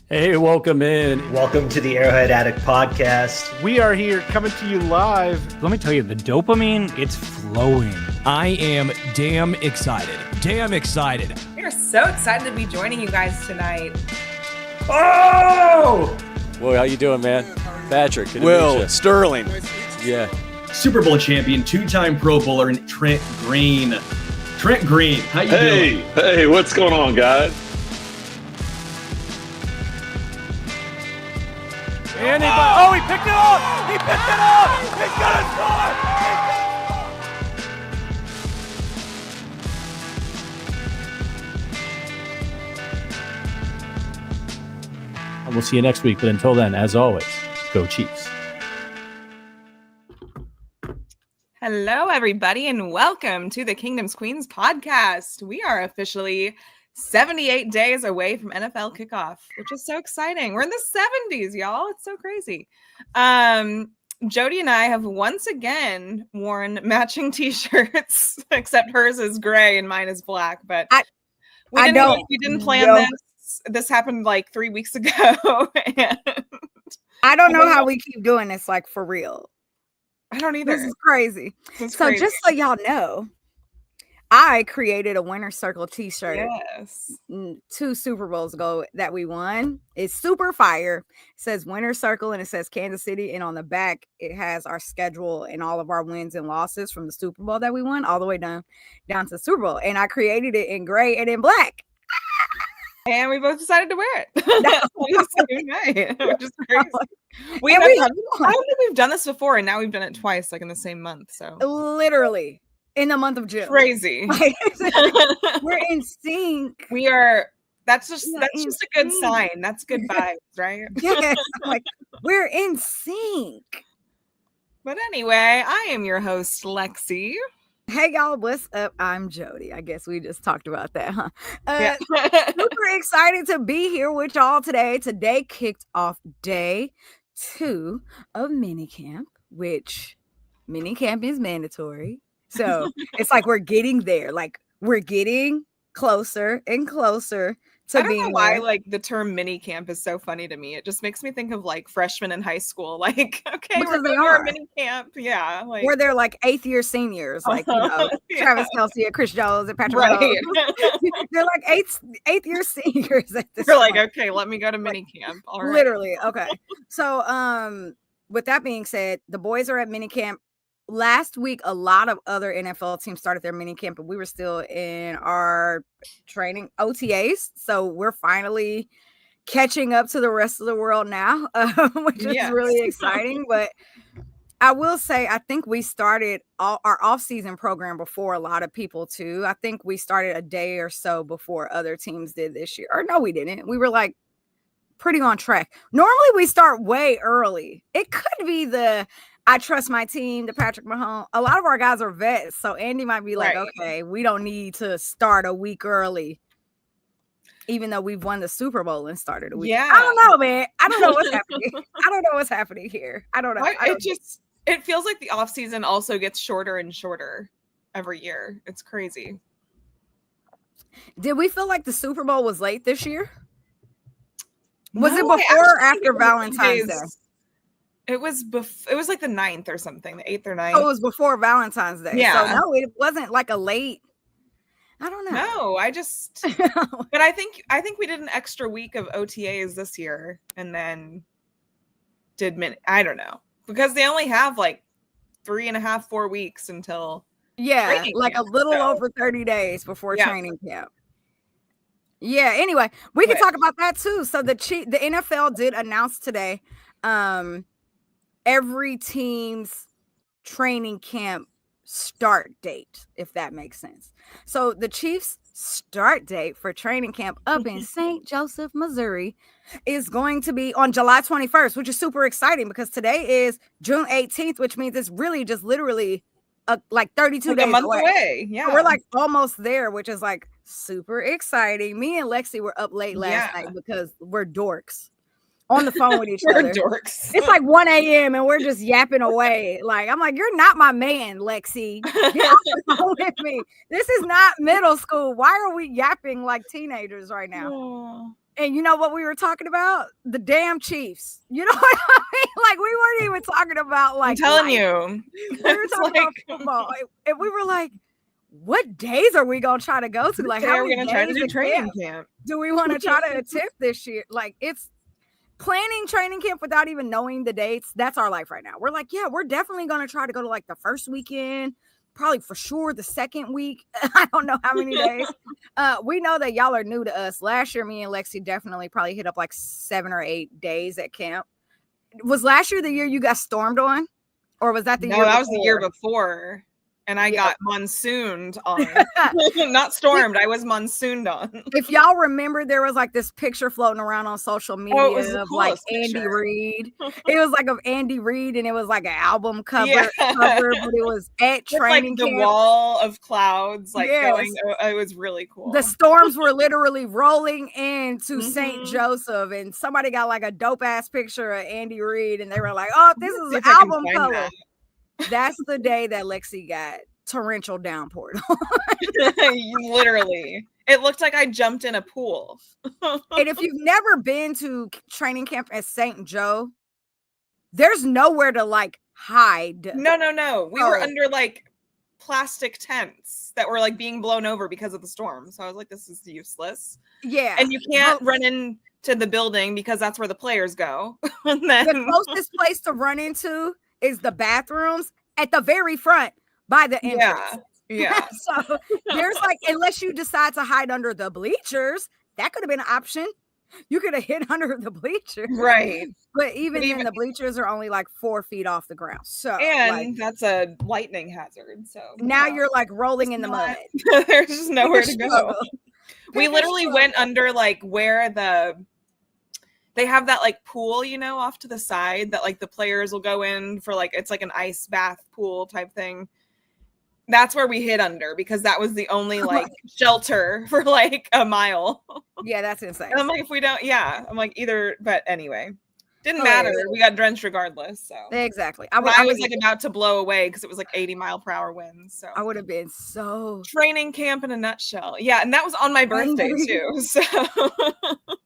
Hey, welcome in. Welcome to the Arrowhead Addict podcast. We are here coming to you live. Let me tell you, the dopamine, it's flowing. I am damn excited. Damn excited. We are so excited to be joining you guys tonight. Oh! Well, how you doing, man? Patrick. Good to meet Will you. Sterling. Yeah. Super Bowl champion, two-time Pro Bowler, and Trent Green. Trent Green, how you doing? Hey, what's going on, guys? Oh, he picked it up! He picked it up! He's gonna score! And we'll see you next week, but until then, as always, go Chiefs. Hello, everybody, and welcome to the Kingdom's Queens podcast. We are officially 78 days away from NFL kickoff, which is so exciting. We're in the 70s, y'all. It's so crazy. Jodi and I have once again worn matching t-shirts, except hers is gray and mine is black. But we didn't plan this. This happened like 3 weeks ago. And I don't know how we keep doing this, like, for real. I don't either. This is crazy. Crazy. Just so y'all know, I created a winner circle t-shirt Yes. 2 Super Bowls ago that we won. It's super fire. It says winner circle and it says Kansas City. And on the back, it has our schedule and all of our wins and losses from the Super Bowl that we won all the way down to the Super Bowl. And I created it in gray and in black. And we both decided to wear it the same night, which is crazy. I don't think we've done this before, and now we've done it twice, like in the same month. So literally in the month of June. Crazy. We're in sync. We are. That's just a good sign. That's good vibes, right? Yes. Like, we're in sync. But anyway, I am your host, Lexi. Hey y'all, what's up? I'm Jodi. I guess we just talked about that, huh? Super excited to be here with y'all today. Today kicked off day 2 of minicamp, which minicamp is mandatory. So it's like we're getting there. Like, we're getting closer and closer to being know why like the term mini camp is so funny to me. It just makes me think of like freshmen in high school. Like, okay, because we're going to our mini camp. Yeah. Like, where they're like 8th year seniors, like, you know, yeah. Travis Kelce and Chris Jones and Patrick. Right. They're like 8th year seniors at this We're point. like, okay, let me go to mini camp. All right. Literally. Okay. So with that being said, the boys are at minicamp. Last week, a lot of other NFL teams started their minicamp, but we were still in our training OTAs. So we're finally catching up to the rest of the world now, which is really exciting. But I will say, I think we started our off-season program before a lot of people too. I think we started a day or so before other teams did this year. Or no, we didn't. We were like pretty on track. Normally we start way early. It could be I trust my team, the Patrick Mahomes. A lot of our guys are vets, so Andy might be like, okay, we don't need to start a week early, even though we've won the Super Bowl and started a week. Yeah. I don't know, man. I don't know what's happening. I don't know what's happening here. I don't know. It feels like the off season also gets shorter and shorter every year. It's crazy. Did we feel like the Super Bowl was late this year? Was it before or after Valentine's Day? It was like the 9th or something, the 8th or 9th. Oh, it was before Valentine's Day. Yeah. So no, it wasn't like a late. I don't know. No, but I think we did an extra week of OTAs this year and then I don't know, because they only have like 3.5, 4 weeks until like camp, a little over 30 days before training camp. Yeah. Anyway, we can talk about that too. So the NFL did announce today, every team's training camp start date, if that makes sense. So the Chiefs' start date for training camp up in St. Joseph, Missouri, is going to be on July 21st, which is super exciting because today is June 18th, which means it's really just literally like 32 days a month away. Yeah, so we're like almost there, which is like super exciting. Me and Lexi were up late last night because we're dorks. On the phone with each other. Dorks. It's like 1 a.m. and we're just yapping away. Like, I'm like, you're not my man, Lexi. Get off the phone with me. This is not middle school. Why are we yapping like teenagers right now? And you know what we were talking about? The damn Chiefs. You know what I mean? Like, we weren't even talking about, like, I'm telling life. you. We were talking about football. And we were like, what days are we going to try to go to? Like, how are we many going to try to days do of training camp camp? do we want to try to attempt this year? Like, it's planning training camp without even knowing the dates. That's our life right now. We're like, yeah, we're definitely going to try to go to, like, the first weekend. Probably for sure the second week. I don't know how many days. We know that y'all are new to us. Last year, me and Lexi definitely probably hit up like 7 or 8 days at camp. Was last year the year you got stormed on? Or was that the year before? No, that was the year before. And I got monsooned on. Not stormed. I was monsooned on. If y'all remember, there was like this picture floating around on social media of like Andy Reid. It was like of Andy Reid, and it was like an album cover, but it was at training like camp. The wall of clouds, like going. It was really cool. The storms were literally rolling into St. Joseph, and somebody got like a dope ass picture of Andy Reid, and they were like, "Oh, this is album color." That's the day that Lexi got torrential downpour. Literally. It looked like I jumped in a pool. And if you've never been to training camp at St. Joe, there's nowhere to like hide. No. We were under like plastic tents that were like being blown over because of the storm. So I was like, this is useless. Yeah. And you can't run into the building because that's where the players go. And then the closest place to run into is the bathrooms at the very front by the entrance. Yeah. So there's like, unless you decide to hide under the bleachers, that could have been an option. You could have hid under the bleachers. Right. But even then, the bleachers are only like 4 feet off the ground. So and that's a lightning hazard. So now you're like rolling in the mud. There's just nowhere to go. We literally went under like where they have that like pool, you know, off to the side that like the players will go in for, like, it's like an ice bath pool type thing. That's where we hid under because that was the only like shelter for like a mile. Yeah, that's insane. And I'm like, if we don't, I'm like either, but anyway, didn't matter. We got drenched regardless. So exactly. I was like about to blow away because it was like 80-mile-per-hour winds. So I would have been so training camp in a nutshell. Yeah, and that was on my birthday too. So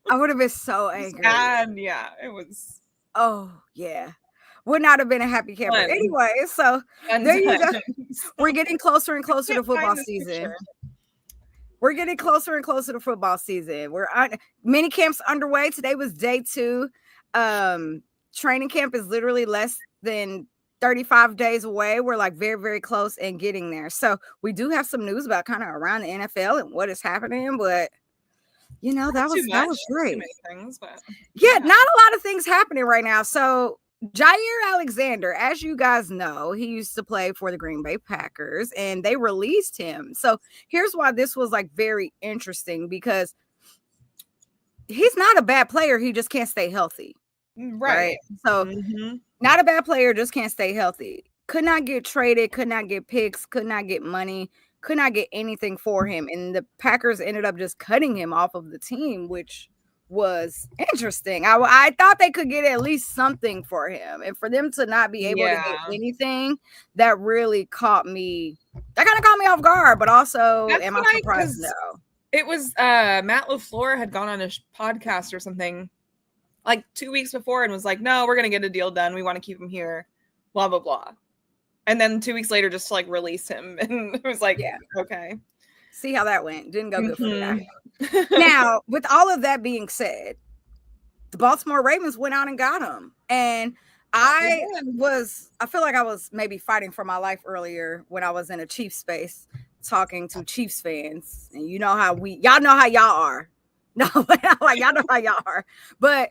I would have been so angry. And yeah, it was. Oh yeah, would not have been a happy camper anyway. So there you go. We're getting closer and closer to football season. We're getting closer and closer to football season. We're on mini camps underway. Today was day 2. Training camp is literally less than 35 days away. We're like very, very close and getting there. So we do have some news about kind of around the NFL and what is happening, but you know, that was great. Things, but yeah, not a lot of things happening right now. So Jair Alexander, as you guys know, he used to play for the Green Bay Packers and they released him. So here's why this was like very interesting, because he's not a bad player. He just can't stay healthy. Right. So not a bad player, just can't stay healthy. Could not get traded, could not get picks, could not get money, could not get anything for him. And the Packers ended up just cutting him off of the team, which was interesting. I thought they could get at least something for him. And for them to not be able to get anything, that really caught me. That kind of caught me off guard, but also am I surprised? No. It was Matt LaFleur had gone on a podcast or something like 2 weeks before and was like, no, we're going to get a deal done. We want to keep him here, blah, blah, blah. And then 2 weeks later, just to like release him. And it was like, okay. See how that went. Didn't go good for the guy. Now, with all of that being said, the Baltimore Ravens went out and got him. And I feel like I was maybe fighting for my life earlier when I was in a Chiefs space talking to Chiefs fans. And you know how y'all know how y'all are. No, like y'all know how y'all are. But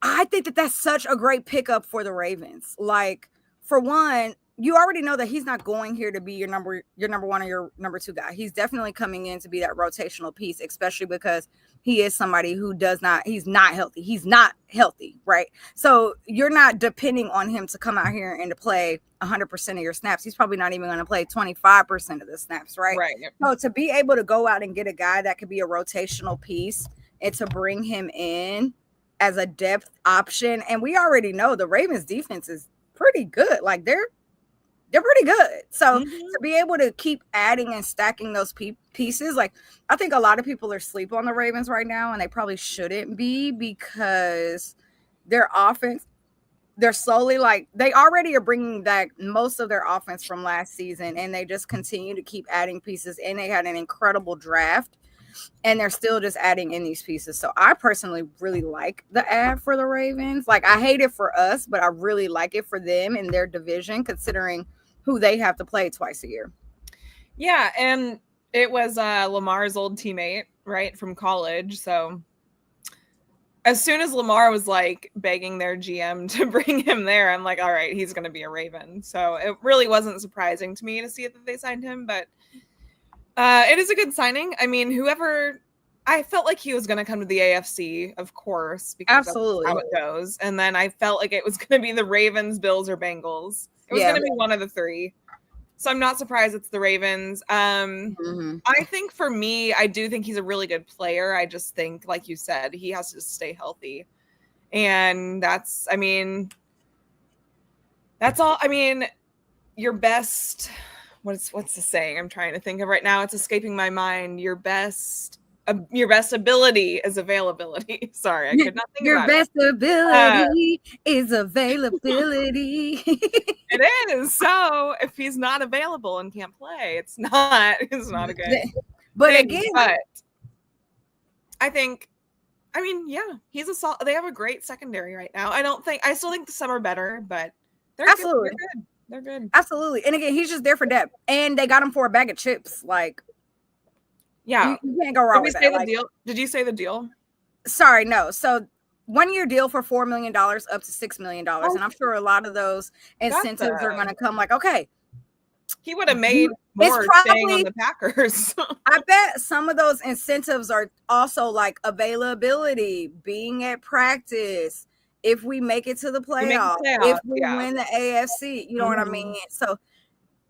I think that that's such a great pickup for the Ravens. Like, for one, you already know that he's not going here to be your number 1 or your number 2 guy. He's definitely coming in to be that rotational piece, especially because he is somebody who he's not healthy. He's not healthy, right? So you're not depending on him to come out here and to play 100% of your snaps. He's probably not even going to play 25% of the snaps, right? Right. So to be able to go out and get a guy that could be a rotational piece and to bring him in as a depth option. And we already know the Ravens defense is pretty good. Like they're pretty good. So Mm-hmm. to be able to keep adding and stacking those pieces, like I think a lot of people are asleep on the Ravens right now, and they probably shouldn't be, because their offense, they're slowly, like, they already are bringing back most of their offense from last season, and they just continue to keep adding pieces, and they had an incredible draft, and they're still just adding in these pieces. So I personally really like the ad for the Ravens. Like, I hate it for us, but I really like it for them in their division, considering who they have to play twice a year. Yeah, and it was Lamar's old teammate, right, from college. So as soon as Lamar was like begging their GM to bring him there, I'm like, all right, he's going to be a Raven. So it really wasn't surprising to me to see that they signed him, but it is a good signing. I mean, I felt like he was going to come to the AFC, of course, because Absolutely. that's how it goes. And then I felt like it was going to be the Ravens, Bills, or Bengals. It was going to be one of the three. So I'm not surprised it's the Ravens. I think for me, I do think he's a really good player. I just think, like you said, he has to stay healthy. And that's all. I mean, your best, what's the saying I'm trying to think of right now? It's escaping my mind. Your best ability is availability. Sorry, I could not think Your about it. best ability is availability. It is. So if he's not available and can't play, it's not a good But thing. again, But I think, he's they have a great secondary right now. I still think some are better, but they're Absolutely. good. They're good. Absolutely. And again, he's just there for depth. And they got him for a bag of chips. Like, Yeah. you can't go wrong with that. Did you say the deal? Sorry, no. So 1 year deal for $4 million up to $6 million. And I'm sure a lot of those incentives are going to come like, okay. He would have made more staying on the Packers. I bet some of those incentives are also like availability, being at practice, if we make it to the playoffs, if we win the AFC, you know what I mean? So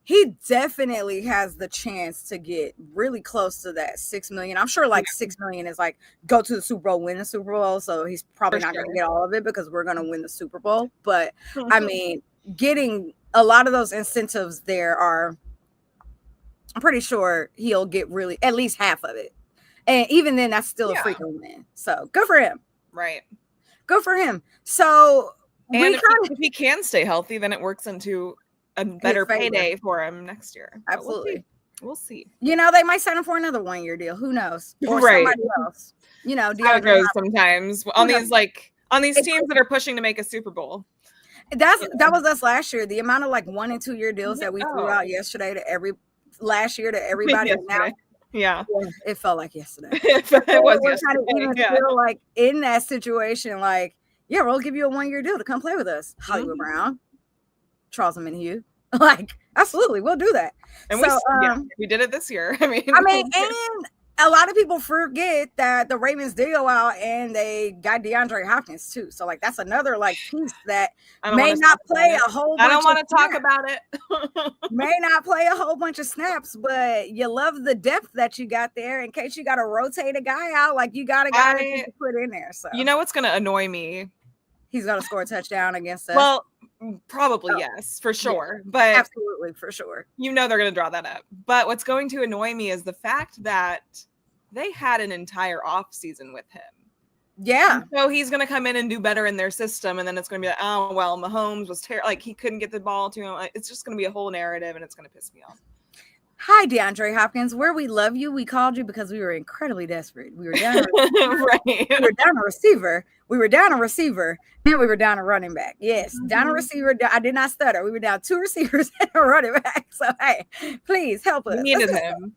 he definitely has the chance to get really close to that $6 million. I'm sure like $6 million is like go to the Super Bowl, win the Super Bowl. So he's probably not going to get all of it because we're going to win the Super Bowl. But I mean, getting a lot of those incentives there I'm pretty sure he'll get really at least half of it. And even then, that's still a freaking win. So good for him. Right. Good for him. So if he can stay healthy, then it works into a better payday for him next year. Absolutely. We'll see. You know, they might sign him for another 1 year deal. Who knows? Or somebody else. You know, how it goes sometimes on these teams that are pushing to make a Super Bowl. That was us last year. The amount of like 1 and 2 year deals that we threw out last year to everybody. Now, yeah, it felt like yesterday. It was yesterday. Feel like in that situation, like, yeah, we'll give you a 1 year deal to come play with us. Hollywood Brown, Charles Minhue. Like, absolutely, we'll do that. And we did it this year. I mean, and a lot of people forget that the Ravens did go out and they got DeAndre Hopkins too. So like that's another like piece that may not play a whole bunch. I don't want to talk about it. May not play a whole bunch of snaps, but you love the depth that you got there in case you got to rotate a guy out. Like you got a guy that you can put in there. So you know what's going to annoy me? He's going to score a touchdown against us. Well, probably yes, for sure. Yeah, but absolutely, for sure. You know they're going to draw that up. But what's going to annoy me is the fact that they had an entire off season with him. Yeah. So he's going to come in and do better in their system. And then it's going to be like, oh, well, Mahomes was terrible. Like he couldn't get the ball to him. It's just going to be a whole narrative and it's going to piss me off. Hi, DeAndre Hopkins. Where we love you. We called you because we were incredibly desperate. We were down. Right. We were down a receiver. We were down a receiver. And we were down a running back. Yes. Down a receiver. I did not stutter. We were down 2 receivers and a running back. So, hey, please help us. We needed him.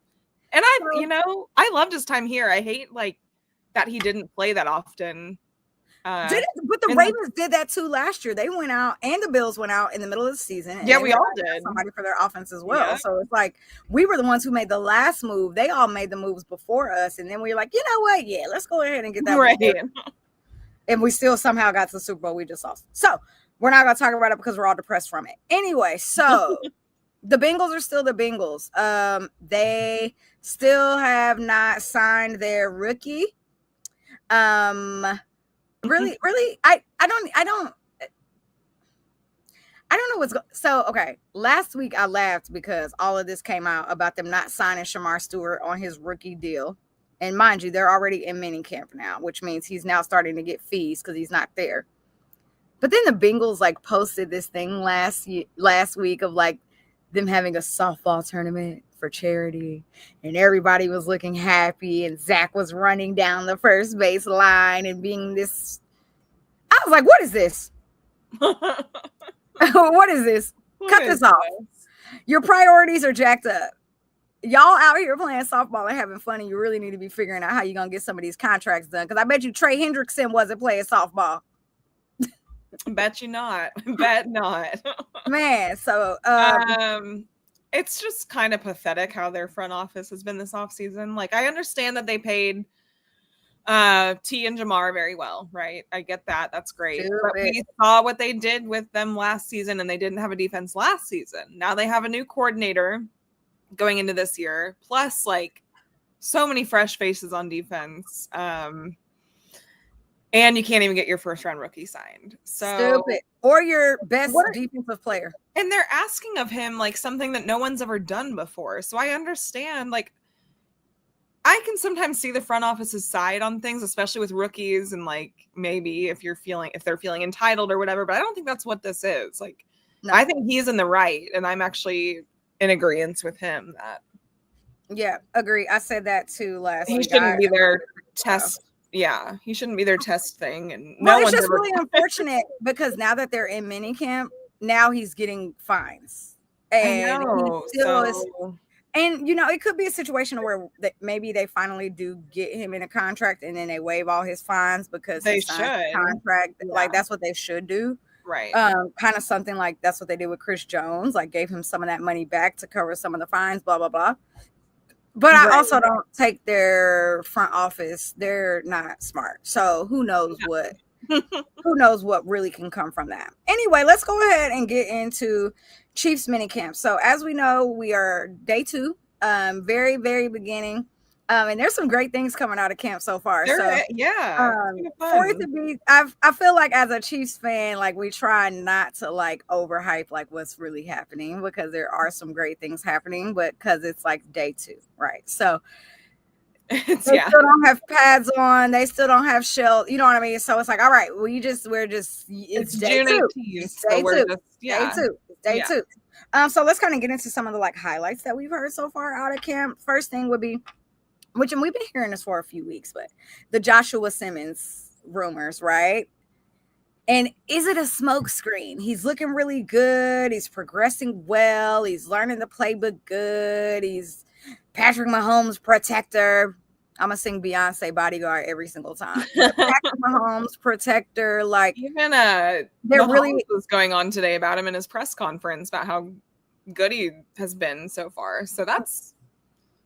And I loved his time here. I hate like that he didn't play that often. But the Ravens did that too last year. They went out and the Bills went out in the middle of the season. Yeah, we all did. Somebody for their offense as well. Yeah. So it's like we were the ones who made the last move. They all made the moves before us. And then we were like, you know what? Yeah, let's go ahead and get that. Right. And we still somehow got to the Super Bowl. We just lost. So we're not going to talk about it because we're all depressed from it. Anyway, so the Bengals are still the Bengals. They still have not signed their rookie. Really, I I don't know so okay. Last week I laughed because all of this came out about them not signing Shamar Stewart on his rookie deal. And mind you, they're already in minicamp now, which means he's now starting to get fees because he's not there. But then the Bengals like posted this thing last week of like them having a softball tournament for charity, and everybody was looking happy, and Zach was running down the first base line and being this. I was like, "What is this? What is this? Cut this off. Your priorities are jacked up. Y'all out here playing softball and having fun, and you really need to be figuring out how you're gonna get some of these contracts done. Because I bet you Trey Hendrickson wasn't playing softball. Bet you not. Bet not. Man, so it's just kind of pathetic how their front office has been this offseason. Like, I understand that they paid T and Jamar very well, right? I get that. That's great. But we saw what they did with them last season, and they didn't have a defense last season. Now they have a new coordinator going into this year, plus like so many fresh faces on defense. And you can't even get your first round rookie signed. So stupid. Or your best defensive player. And they're asking of him like something that no one's ever done before. So I understand, like, I can sometimes see the front office's side on things, especially with rookies, and like maybe if they're feeling entitled or whatever, but I don't think that's what this is. Like, no. I think he's in the right, and I'm actually in agreement with him that. Yeah, agree. I said that too last week. He shouldn't be their test. Yeah, he shouldn't be their test thing. And it's just really unfortunate because now that they're in minicamp, now he's getting fines. And I know. And you know, it could be a situation where maybe they finally do get him in a contract, and then they waive all his fines because they he signed a contract. Yeah. Like that's what they should do. Right. Kind of something like that's what they did with Chris Jones, like gave him some of that money back to cover some of the fines, blah, blah, blah. But I also don't take their front office. They're not smart. So who knows what really can come from that. Anyway, let's go ahead and get into Chiefs minicamp. So as we know, we are day 2, very, very beginning. And there's some great things coming out of camp so far. For it to be, I feel like as a Chiefs fan, like we try not to like overhype like what's really happening because there are some great things happening, but because it's like day 2, right? So they still don't have pads on, they still don't have shell, you know what I mean? So it's like, all right, it's day June 2. 18th, it's day 2. Day 2. So let's kind of get into some of the like highlights that we've heard so far out of camp. First thing would be, and we've been hearing this for a few weeks, but the Joshua Simmons rumors, right? And is it a smoke screen? He's looking really good. He's progressing well. He's learning the playbook good. He's Patrick Mahomes' protector. I'm going to sing Beyonce Bodyguard every single time. Patrick Mahomes' protector. Like, even Mahomes was going on today about him in his press conference about how good he has been so far. So that's...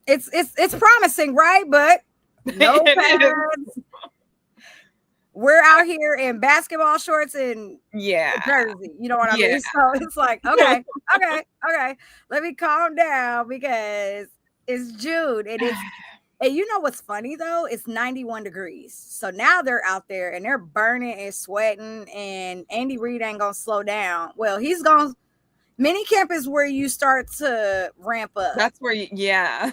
It's promising, right? But no pads. We're out here in basketball shorts and jersey. You know what I mean? So it's like, okay. Let me calm down because it's June and you know what's funny though? It's 91 degrees. So now they're out there and they're burning and sweating, and Andy Reid ain't gonna slow down. Well, he's gonna. Minicamp is where you start to ramp up. That's where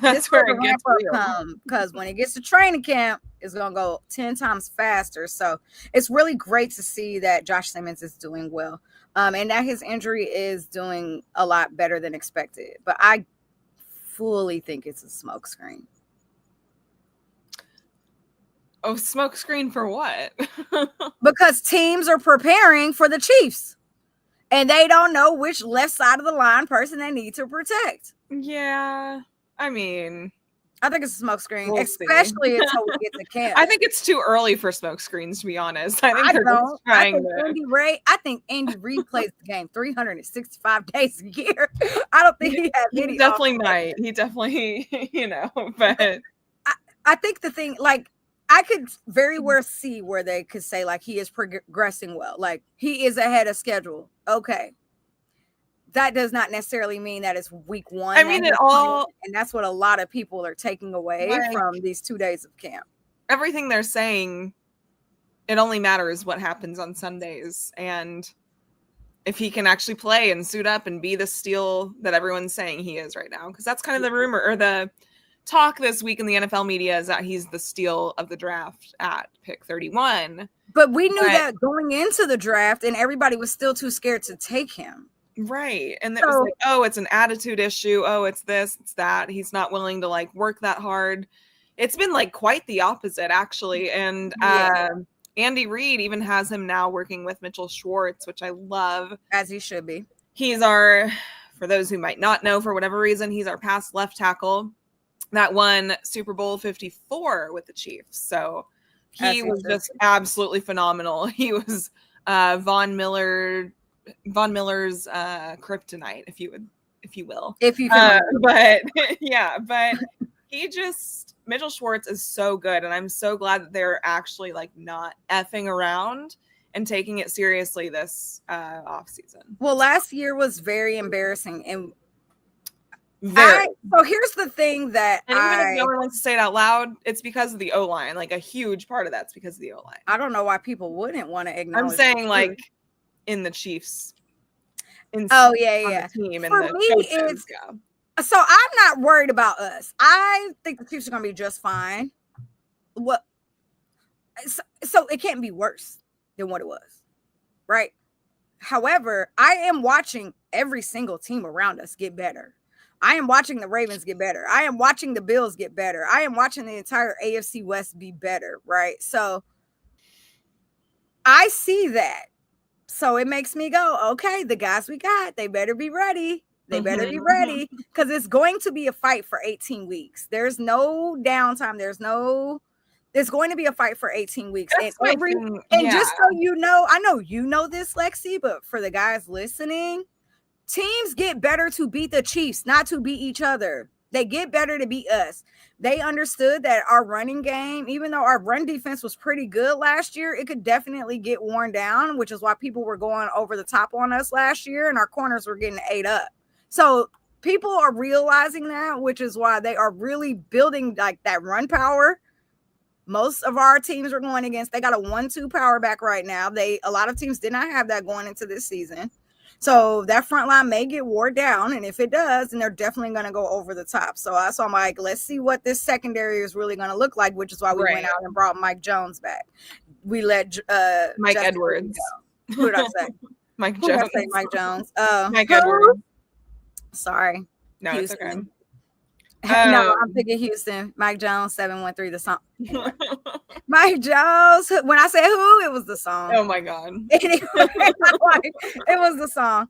that's where it gets real. Because when it gets to training camp, it's going to go 10 times faster. So it's really great to see that Josh Simmons is doing well. And that his injury is doing a lot better than expected. But I fully think it's a smokescreen. Oh, smokescreen for what? Because teams are preparing for the Chiefs. And they don't know which left side of the line person they need to protect. Yeah. I mean, I think it's a smoke screen, especially until we get to camp. I think it's too early for smoke screens, to be honest. I think Andy Reid plays the game 365 days a year. I don't think he has any. He definitely might. He definitely, but I think the thing, like, I could very well see where they could say, like, he is progressing well. Like, he is ahead of schedule. Okay. That does not necessarily mean that it's week 1. I mean, and that's what a lot of people are taking away from these 2 days of camp. Everything they're saying, it only matters what happens on Sundays. And if he can actually play and suit up and be the steal that everyone's saying he is right now. Because that's kind of the rumor or the talk this week in the NFL media is that he's the steal of the draft at pick 31. But we knew that going into the draft, and everybody was still too scared to take him. Right. And it was like, oh, it's an attitude issue. Oh, it's this, it's that. He's not willing to like work that hard. It's been like quite the opposite, actually. And Andy Reid even has him now working with Mitchell Schwartz, which I love. As he should be. He's our, for those who might not know, for whatever reason, he's our past left tackle that won Super Bowl 54 with the Chiefs. So he was just absolutely phenomenal. He was Von Miller's kryptonite, if you will. If you can. But yeah, but Mitchell Schwartz is so good, and I'm so glad that they're actually like not effing around and taking it seriously this offseason. Well, last year was very embarrassing, and so here's the thing that even if no one wants to say it out loud, it's because of the O-line. Like a huge part of that's because of the O-line. I don't know why people wouldn't want to acknowledge. I'm saying like in the Chiefs. Team and for the me, coaches, so I'm not worried about us. I think the Chiefs are going to be just fine. So it can't be worse than what it was, right? However, I am watching every single team around us get better. I am watching the Ravens get better. I am watching the Bills get better. I am watching the entire AFC West be better, right? So I see that. So it makes me go, okay, the guys we got, they better be ready. They better be ready because it's going to be a fight for 18 weeks. There's no downtime. There's going to be a fight for 18 weeks. Just so you know, I know you know this, Lexi, but for the guys listening, teams get better to beat the Chiefs, not to beat each other. They get better to beat us. They understood that our running game, even though our run defense was pretty good last year, it could definitely get worn down, which is why people were going over the top on us last year and our corners were getting ate up. So people are realizing that, which is why they are really building like that run power. Most of our teams we're going against, they got a 1-2 power back right now. A lot of teams did not have that going into this season. So that front line may get wore down, and if it does, then they're definitely going to go over the top. So I'm like, let's see what this secondary is really going to look like, which is why we went out and brought Mike Jones back. We let Mike Justin Edwards. Go. Who did I say? Mike Who Jones. did I say? Mike Jones. Mike Edwards. Sorry. No, Houston. it's okay. No, I'm thinking Houston. Mike Jones, 713, the song. Mike Jones. When I say who, it was the song. Oh my God. Anyway, it was the song.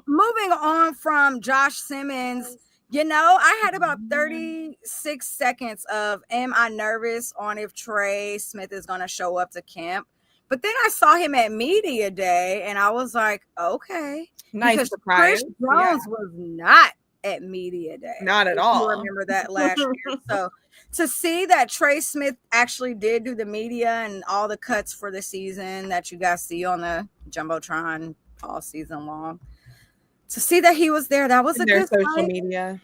Moving on from Josh Simmons, I had about 36 seconds of, am I nervous on if Trey Smith is going to show up to camp? But then I saw him at media day and I was like, okay. Nice because surprise. Chris Jones was not at media day. Not at all. I remember that last year. So to see that Trey Smith actually did do the media and all the cuts for the season that you guys see on the Jumbotron all season long, to see that he was there, that was a good social sign. media.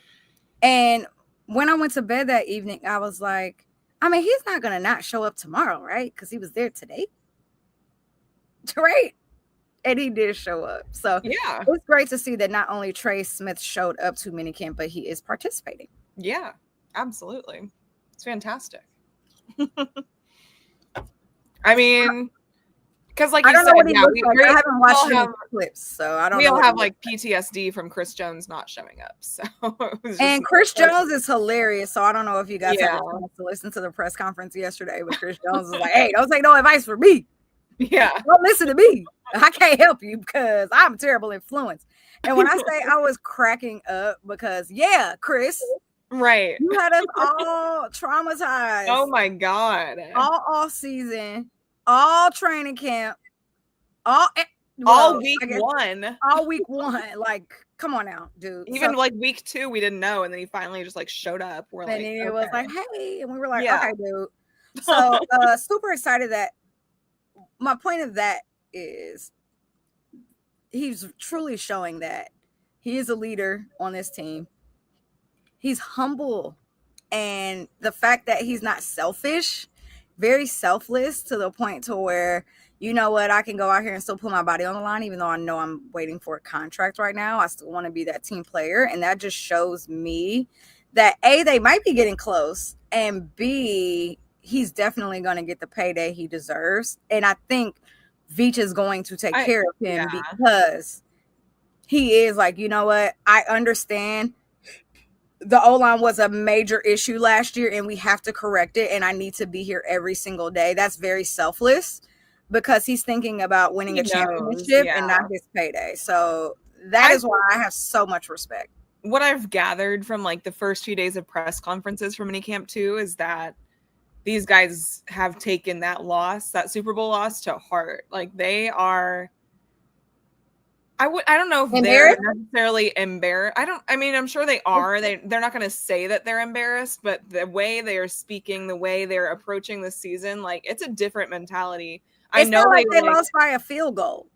And when I went to bed that evening, I was like, I mean, he's not going to not show up tomorrow, right? Because he was there today. Right. And he did show up. So yeah, it was great to see that not only Trey Smith showed up to minicamp, but he is participating. Yeah, absolutely. It's fantastic. I mean, because like you said, I haven't watched any clips, so I don't know. We all have like PTSD from Chris Jones not showing up. So and Chris Jones is hilarious. So I don't know if you guys had a chance to listen to the press conference yesterday, but Chris Jones was like, hey, don't take no advice from me. Yeah. Don't listen to me. I can't help you because I'm a terrible influence. And when I say I was cracking up because, Chris. Right. You had us all traumatized. Oh, my God. All off season, all training camp, all week one. All week one. Like, come on now, dude. Even like week 2, we didn't know. And then he finally just like showed up. We're like, and it was like, hey. And we were like, okay, dude. So super excited that. My point of that is he's truly showing that he is a leader on this team. He's humble. And the fact that he's not selfish very selfless to the point to where, you know what, I can go out here and still put my body on the line, even though I know I'm waiting for a contract right now. I still want to be that team player. And that just shows me that A, they might be getting close, and B, he's definitely going to get the payday he deserves. And I think Veach is going to take care of him because he is like, you know what, I understand the O-line was a major issue last year and we have to correct it, and I need to be here every single day. That's very selfless because he's thinking about winning a championship and not his payday. So that is why I have so much respect. What I've gathered from like the first few days of press conferences from minicamp too is that these guys have taken that loss, that Super Bowl loss, to heart. Like they are. I don't know if they're necessarily embarrassed. I'm sure they are. They're not going to say that they're embarrassed, but the way they are speaking, the way they're approaching the season, like it's a different mentality. I know like they lost by a field goal.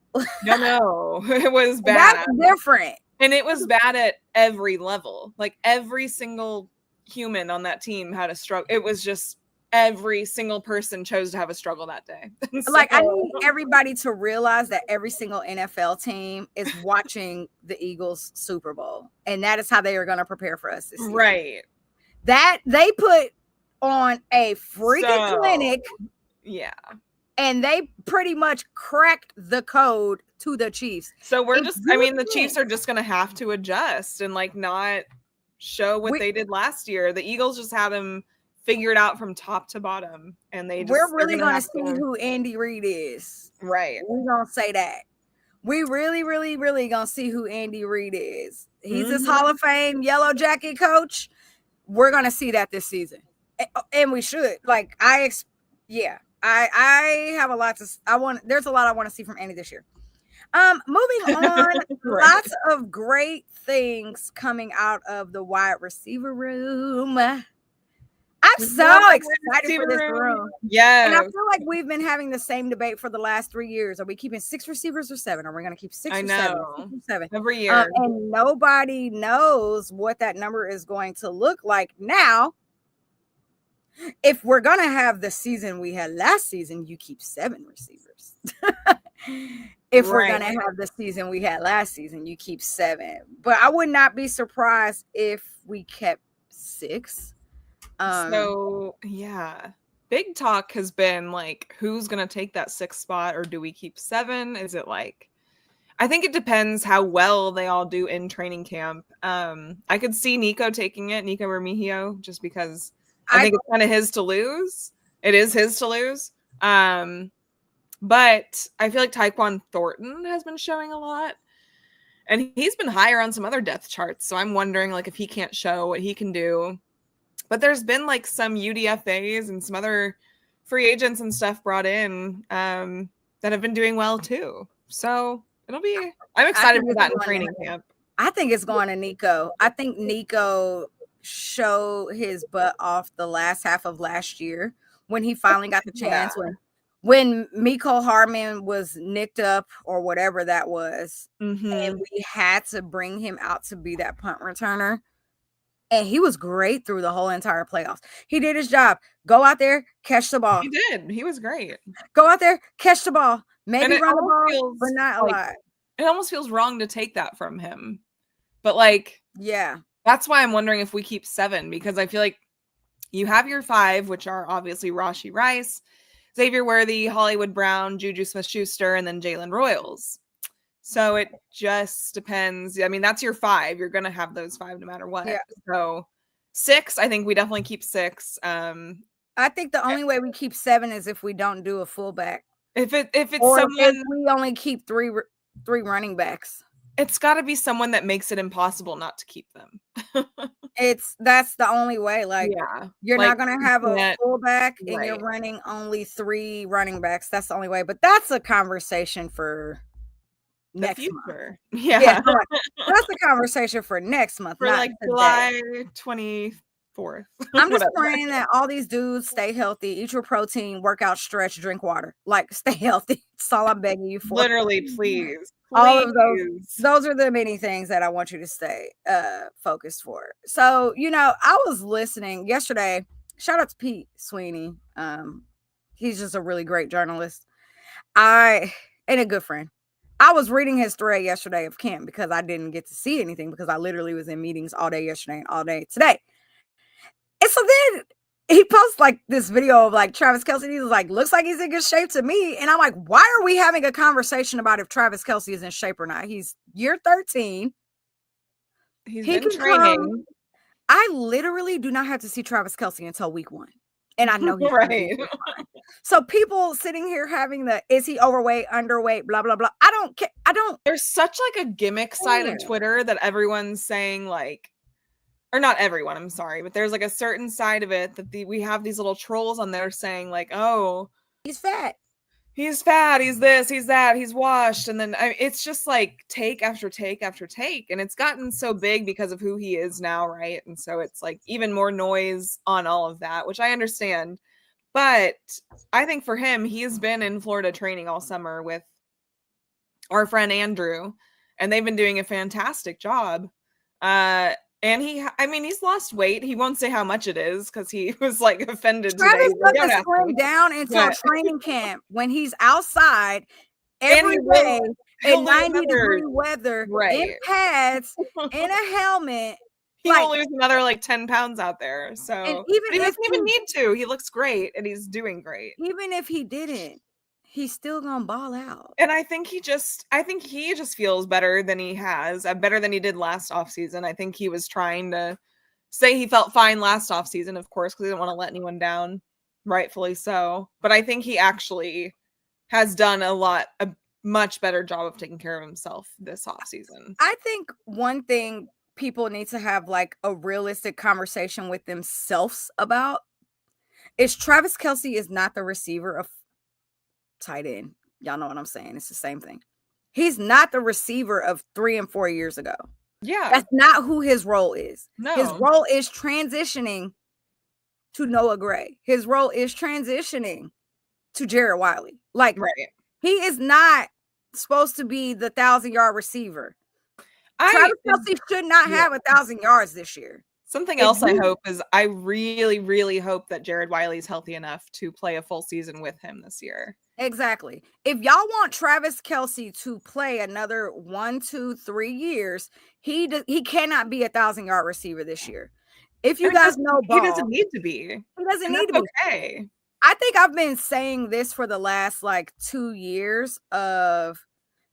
No, it was bad. That's different. And it was bad at every level. Like every single human on that team had a struggle. It was just every single person chose to have a struggle that day. So, like I need everybody to realize that every single NFL team is watching the Eagles Super Bowl, and that is how they are going to prepare for us this season. Right. That they put on a freaking clinic. Yeah. And they pretty much cracked the code to the Chiefs. So we're the Chiefs are just going to have to adjust and like not show what they did last year. The Eagles just had them figured out from top to bottom, and we're really going to see who Andy Reid is. Right. We're going to say that. We really, really, really going to see who Andy Reid is. He's this Hall of Fame Yellow Jacket coach. We're going to see that this season. And we should. Like, I have a lot there's a lot I want to see from Andy this year. Moving on, lots of great things coming out of the wide receiver room. I'm so excited for this room. Yeah. And I feel like we've been having the same debate for the last 3 years. Are we keeping 6 receivers or 7? Are we going to keep 6 or 7? Every year. And nobody knows what that number is going to look like now. If we're going to have the season we had last season, you keep 7 receivers. If we're going to have the season we had last season, you keep 7. But I would not be surprised if we kept 6. Big talk has been like, who's going to take that 6th spot, or do we keep 7? Is it like, I think it depends how well they all do in training camp. I could see Nico taking it, Nico Remigio, just because I think it's kind of his to lose. It is his to lose. But I feel like Tyquan Thornton has been showing a lot, and he's been higher on some other depth charts. So I'm wondering like if he can't show what he can do. But there's been like some UDFAs and some other free agents and stuff brought in that have been doing well too. So I'm excited for that in training camp. I think it's going to Nico. I think Nico showed his butt off the last half of last year when he finally got the chance. When Mecole Hardman was nicked up or whatever that was, and we had to bring him out to be that punt returner. And he was great through the whole entire playoffs. He did his job. Go out there, catch the ball. He did. He was great. Go out there, catch the ball. Maybe run the ball, but not a lot. It almost feels wrong to take that from him. But like, yeah. That's why I'm wondering if we keep 7, because I feel like you have your 5, which are obviously Rashee Rice, Xavier Worthy, Hollywood Brown, Juju Smith-Schuster, and then Jalen Royals. So it just depends. I mean, that's your 5. You're going to have those 5 no matter what. Yeah. So 6, I think we definitely keep 6. I think the only way we keep 7 is if we don't do a fullback. If it's or someone, if we only keep three running backs. It's got to be someone that makes it impossible not to keep them. That's the only way. Like, you're not going to have a fullback and you're running only 3 running backs. That's the only way. But that's a conversation for next month. Yeah, that's a conversation for next month. For like July 24th. I'm just praying that all these dudes stay healthy, eat your protein, work out, stretch, drink water. Like, stay healthy. That's all I'm begging you for. Literally, please. All of those are the many things that I want you to stay focused for. So, I was listening yesterday. Shout out to Pete Sweeney. He's just a really great journalist. And a good friend. I was reading his thread yesterday of camp because I didn't get to see anything because I literally was in meetings all day yesterday and all day today. And so then he posts like this video of like Travis Kelce. He's like, looks like he's in good shape to me. And I'm like, why are we having a conversation about if Travis Kelce is in shape or not? He's year 13. He's been training. I literally do not have to see Travis Kelce until week 1. And I know he's right. So people sitting here having is he overweight, underweight, blah, blah, blah. I don't care. There's such like a gimmick side of Twitter that everyone's saying like, or not everyone, I'm sorry, but there's like a certain side of it that we have these little trolls on there saying like, oh, he's fat. He's fat. He's this, he's that, he's washed. And then it's just like take after take after take. And it's gotten so big because of who he is now, right? And so it's like even more noise on all of that, which I understand. But I think for him, he's been in Florida training all summer with our friend Andrew, and they've been doing a fantastic job. And he's lost weight. He won't say how much it is because he was like offended Travis today. Travis slim down until training camp when he's outside every day in 90-degree weather, in pads, in a helmet. He will lose another like 10 pounds out there. So he doesn't even need to. He looks great and he's doing great. Even if he didn't, he's still gonna ball out. And I think he just feels better than he has, better than he did last offseason. I think he was trying to say he felt fine last offseason, of course, because he didn't want to let anyone down, rightfully so. But I think he actually has done a much better job of taking care of himself this offseason. I think one thing people need to have like a realistic conversation with themselves about is Travis Kelce is not the receiver of tight end. Y'all know what I'm saying. It's the same thing. He's not the receiver of 3 and 4 years ago. Yeah. That's not who his role is. No. His role is transitioning to Noah Gray. His role is transitioning to Jared Wiley. Like, he is not supposed to be the 1,000-yard receiver. Travis Kelce should not have 1,000 yards this year. Something else I hope is I really, really hope that Jared Wiley's healthy enough to play a full season with him this year. Exactly. If y'all want Travis Kelce to play another 1, 2, 3 years, he cannot be 1,000-yard receiver this year. If you guys know ball, he doesn't need to be. He doesn't need to be. Okay. I think I've been saying this for the last like 2 years of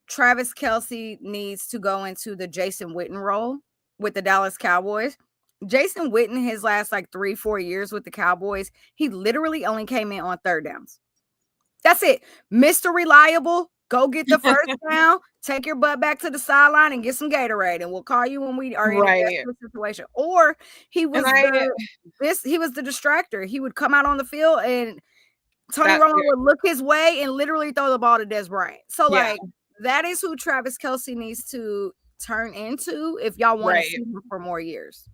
Travis Kelce needs to go into the Jason Witten role with the Dallas Cowboys. Jason Witten, his last like 3-4 years with the Cowboys, he literally only came in on third downs. That's it. Mr. Reliable, go get the first down, take your butt back to the sideline and get some Gatorade, and we'll call you when we are in a situation. Or he was he was the distractor. He would come out on the field and Tony Romo would look his way and literally throw the ball to Des Bryant. So like that is who Travis Kelce needs to turn into if y'all want to see him for more years.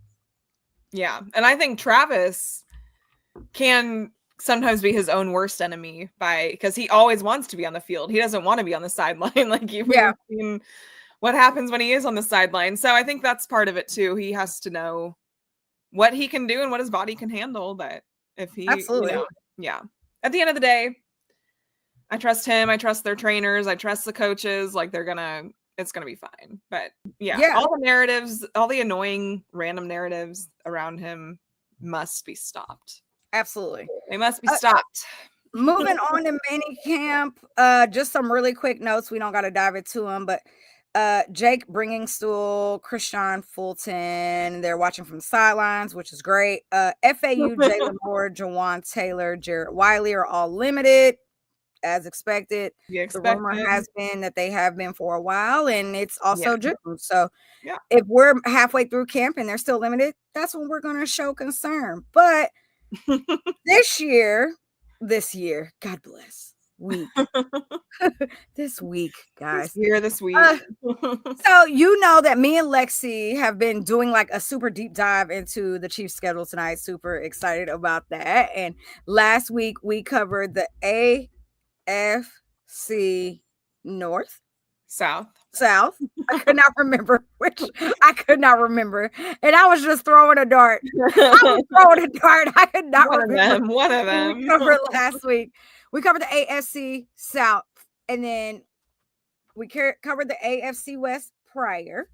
Yeah. And I think Travis can sometimes be his own worst enemy because he always wants to be on the field. He doesn't want to be on the sideline. Like you've seen what happens when he is on the sideline. So I think that's part of it too. He has to know what he can do and what his body can handle. But if he, absolutely, at the end of the day, I trust him. I trust their trainers. I trust the coaches. Like it's going to be fine. But all the narratives, all the annoying random narratives around him must be stopped. Absolutely. They must be stopped. Moving on to mini camp, just some really quick notes. We don't got to dive into them, but Jake Bringingstool, Christian Fulton, they're watching from the sidelines, which is great. FAU, Jalen Moore, Jawan Taylor, Jared Wiley are all limited. As expected. The rumor has been that they have been for a while, and it's also June. So if we're halfway through camp and they're still limited, that's when we're going to show concern. But this year, God bless, week. This week, guys. This week. So you know that me and Lexi have been doing like a super deep dive into the Chiefs schedule tonight. Super excited about that. And last week we covered the AFC North. South. I could not remember which. And I was just throwing a dart. I could not remember. One of them. We covered last week. We covered the AFC South, and then we covered the AFC West prior.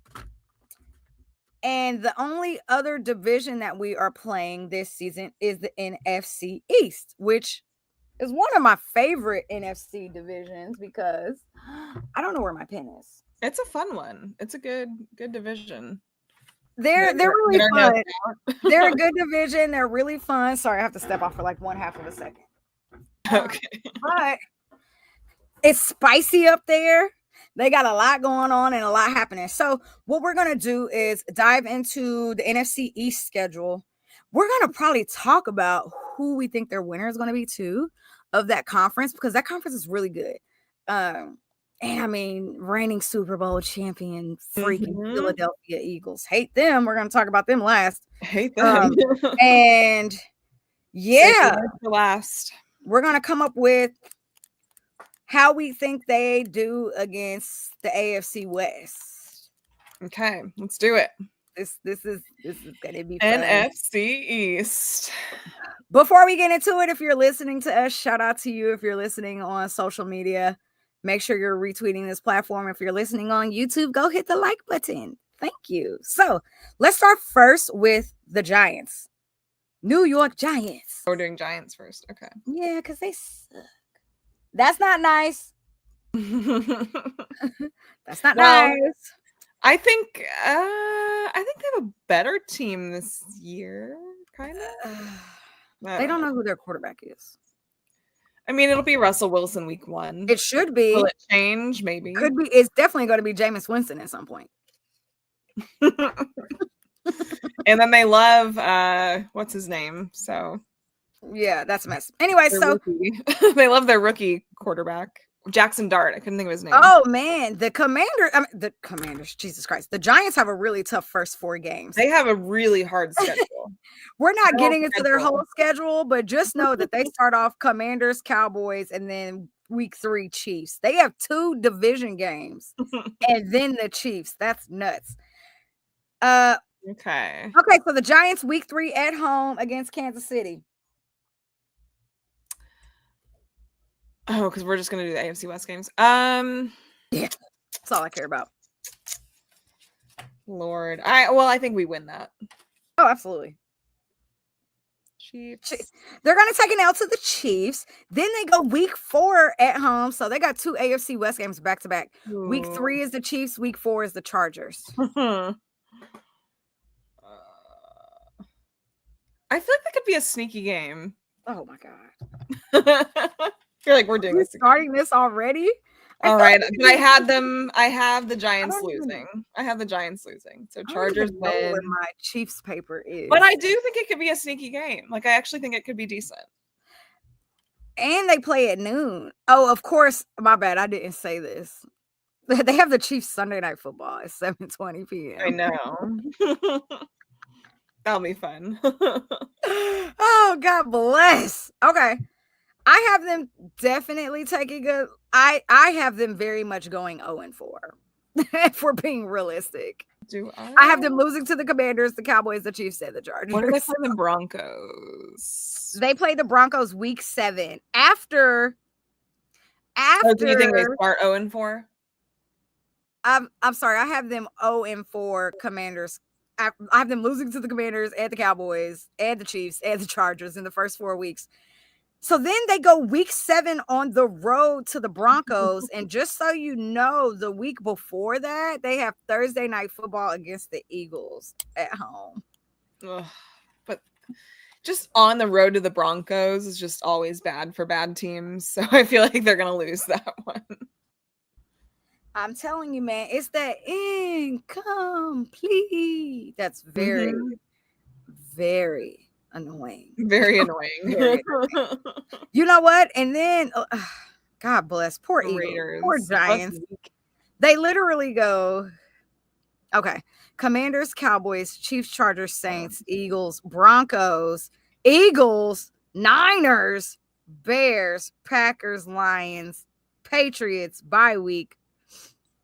And the only other division that we are playing this season is the NFC East, which is one of my favorite NFC divisions because I don't know where my pen is. It's a fun one. It's a good division. They're really fun. They're a good division. They're really fun. Sorry, I have to step off for like 1/2 of a second. Okay. But it's spicy up there. They got a lot going on and a lot happening. So what we're going to do is dive into the NFC East schedule. We're going to probably talk about who we think their winner is going to be too of that conference, because that conference is really good. And I mean, reigning Super Bowl champion, freaking Philadelphia Eagles. Hate them. We're going to talk about them last. Hate them. And yeah, last. We're going to come up with how we think they do against the AFC West. Okay, let's do it. This is gonna be fun. NFC East. Before we get into it, if you're listening to us, shout out to you. If you're listening on social media, make sure you're retweeting this platform. If you're listening on YouTube, go hit the like button. Thank you. So let's start first with the Giants. New York Giants. We're doing Giants first. Okay. Yeah, because they suck. That's not nice. That's not nice. I think they have a better team this year, kind of. They don't know who their quarterback is. I mean, it'll be Russell Wilson week 1. It should be. Will it change? Maybe. Could be. It's definitely going to be Jameis Winston at some point. And then they love what's his name? So yeah, that's a mess. Anyway, so they love their rookie quarterback, Jackson Dart. I couldn't think of his name. Oh man, the Commanders, Jesus Christ. The Giants have a really tough first 4 games. They have a really hard schedule. We're not getting into their whole schedule, but just know that they start off Commanders, Cowboys, and then week 3 Chiefs. They have 2 division games and then the Chiefs. That's nuts. Okay, so the Giants week 3 at home against Kansas City. Oh, because we're just gonna do the AFC West games. Yeah, that's all I care about. Lord, I think we win that. Oh, absolutely. Chiefs. They're gonna take an L to the Chiefs. Then they go week 4 at home, so they got 2 AFC West games back to back. Week 3 is the Chiefs. Week 4 is the Chargers. I feel like that could be a sneaky game. Oh my god. You're like, we're doing this. Starting this already? All right. But I have the Giants losing. I have the Giants losing. So Chargers win. Where my Chiefs paper is. But I do think it could be a sneaky game. Like, I actually think it could be decent. And they play at noon. Oh, of course. My bad. I didn't say this. They have the Chiefs Sunday Night Football at 7:20 p.m. I know. That'll be fun. Oh, God bless. Okay. I have them definitely taking I have them very much going 0-4. If we're being realistic. Do I have them losing to the Commanders, the Cowboys, the Chiefs, and the Chargers. What do they play the Broncos? They play the Broncos week 7. After do you think they start 0-4? I'm sorry, I have them 0-4 Commanders. I have them losing to the Commanders and the Cowboys and the Chiefs and the Chargers in the first 4 weeks. So then they go week 7 on the road to the Broncos. And just so you know, the week before that, they have Thursday night football against the Eagles at home. Ugh, but just on the road to the Broncos is just always bad for bad teams. So I feel like they're going to lose that one. I'm telling you, man, it's that incomplete. That's very, very annoying. Very annoying. Very annoying. You know what? And then, God bless, poor Eagles, poor Giants. They literally go, okay, Commanders, Cowboys, Chiefs, Chargers, Saints, Eagles, Broncos, Niners, Bears, Packers, Lions, Patriots, bye week,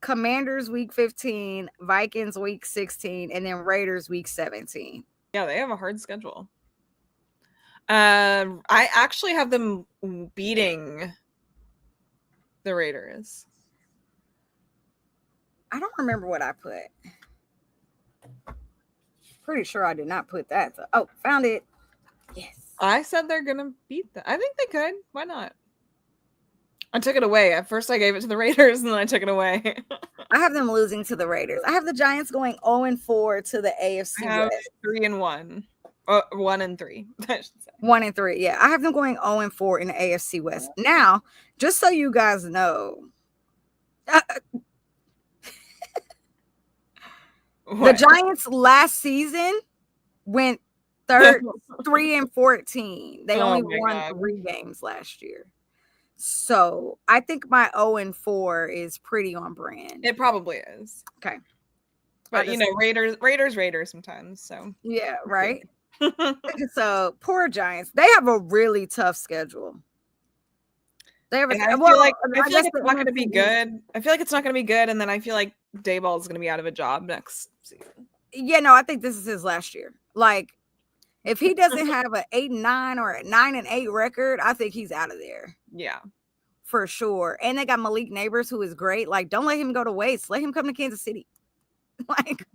Commanders week 15, Vikings week 16, and then Raiders week 17. Yeah, they have a hard schedule. I actually have them beating the Raiders. I don't remember what I put. Pretty sure I did not put that. Oh, found it. Yes. I said they're gonna beat them. I think they could. Why not? I took it away. At first I gave it to the Raiders and then I took it away. I have them losing to the Raiders. I have the Giants going 0-4 to the AFC West. 3-1. 1-3, I should say. 1-3. Yeah. I have them going 0-4 in the AFC West. Now, just so you guys know, the Giants last season went 3-14. They only won 3 games last year. So I think my 0-4 is pretty on brand. It probably is. Okay. But Raiders sometimes. So yeah, right. So poor Giants. They have a really tough schedule. They have I feel like it's not going to be good. I feel like it's not going to be good, and then I feel like Dayball is going to be out of a job next season. Yeah, no, I think this is his last year. Like, if he doesn't have an 8-9 or a 9-8 record, I think he's out of there. Yeah, for sure. And they got Malik Neighbors, who is great. Like, don't let him go to waste. Let him come to Kansas City. Like,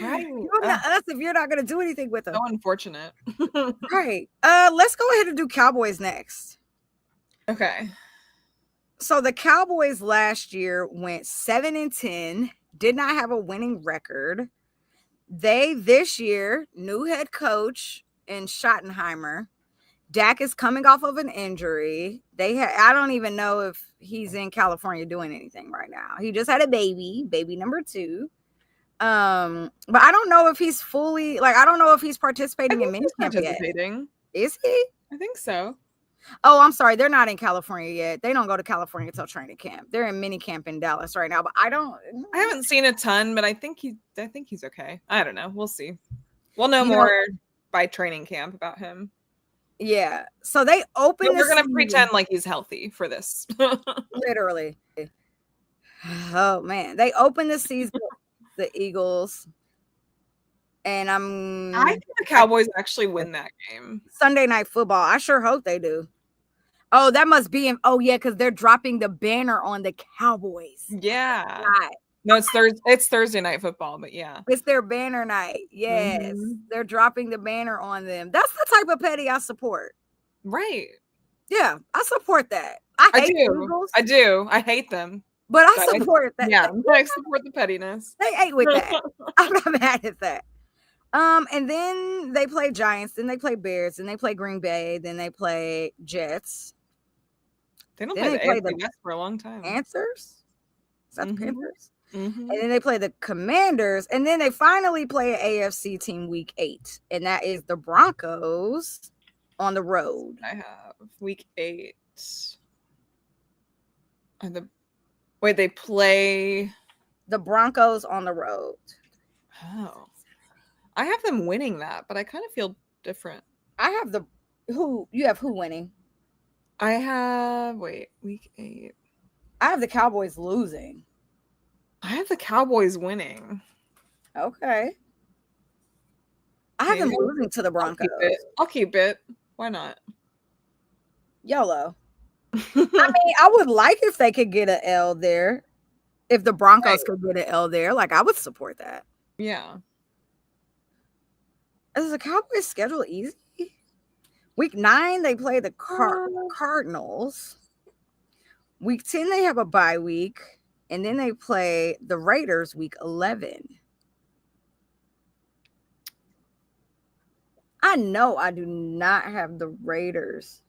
right. You're not us if you're not going to do anything with him. So unfortunate. Right. Let's go ahead and do Cowboys next. Okay. So the Cowboys last year went 7-10, did not have a winning record. They this year, new head coach in Schottenheimer. Dak is coming off of an injury. I don't even know if he's in California doing anything right now. He just had a baby number 2. But I don't know if he's fully, like, I don't know if he's participating in minicamp yet. Is he? I think so. Oh, I'm sorry. They're not in California yet. They don't go to California until training camp. They're in minicamp in Dallas right now. But I haven't seen a ton, but I think he's okay. I don't know. We'll see. We'll know more by training camp about him. Yeah. So they open. We're gonna pretend like he's healthy for this. Literally. Oh man, they open the season. The Eagles. And I think the Cowboys actually win that game. Sunday Night Football. I sure hope they do. Oh, that must be because they're dropping the banner on the Cowboys. Yeah. God. No, it's Thursday Night Football, but yeah. It's their banner night. Yes. They're dropping the banner on them. That's the type of petty I support. Right. Yeah, I support that. I do. I hate them. But I support that. Yeah, I support the pettiness. They ate with that. I'm not mad at that. And then they play Giants, then they play Bears, then they play Green Bay, then they play Jets. They don't play the AFC West for a long time. Panthers? Is that the Panthers? And then they play the Commanders, and then they finally play an AFC team week 8, and that is the Broncos on the road. I have week 8. They play the Broncos on the road. Oh. I have them winning that, but I kind of feel different. I have who winning? I have week 8. I have the Cowboys losing. I have the Cowboys winning. Okay. I have them losing to the Broncos. I'll keep it. Why not? YOLO. I mean, I would like if they could get an L there. If the Broncos could get an L there, like I would support that. Yeah. Is the Cowboys schedule easy? Week 9, they play the Cardinals. Week 10, they have a bye week. And then they play the Raiders week 11. I know I do not have the Raiders.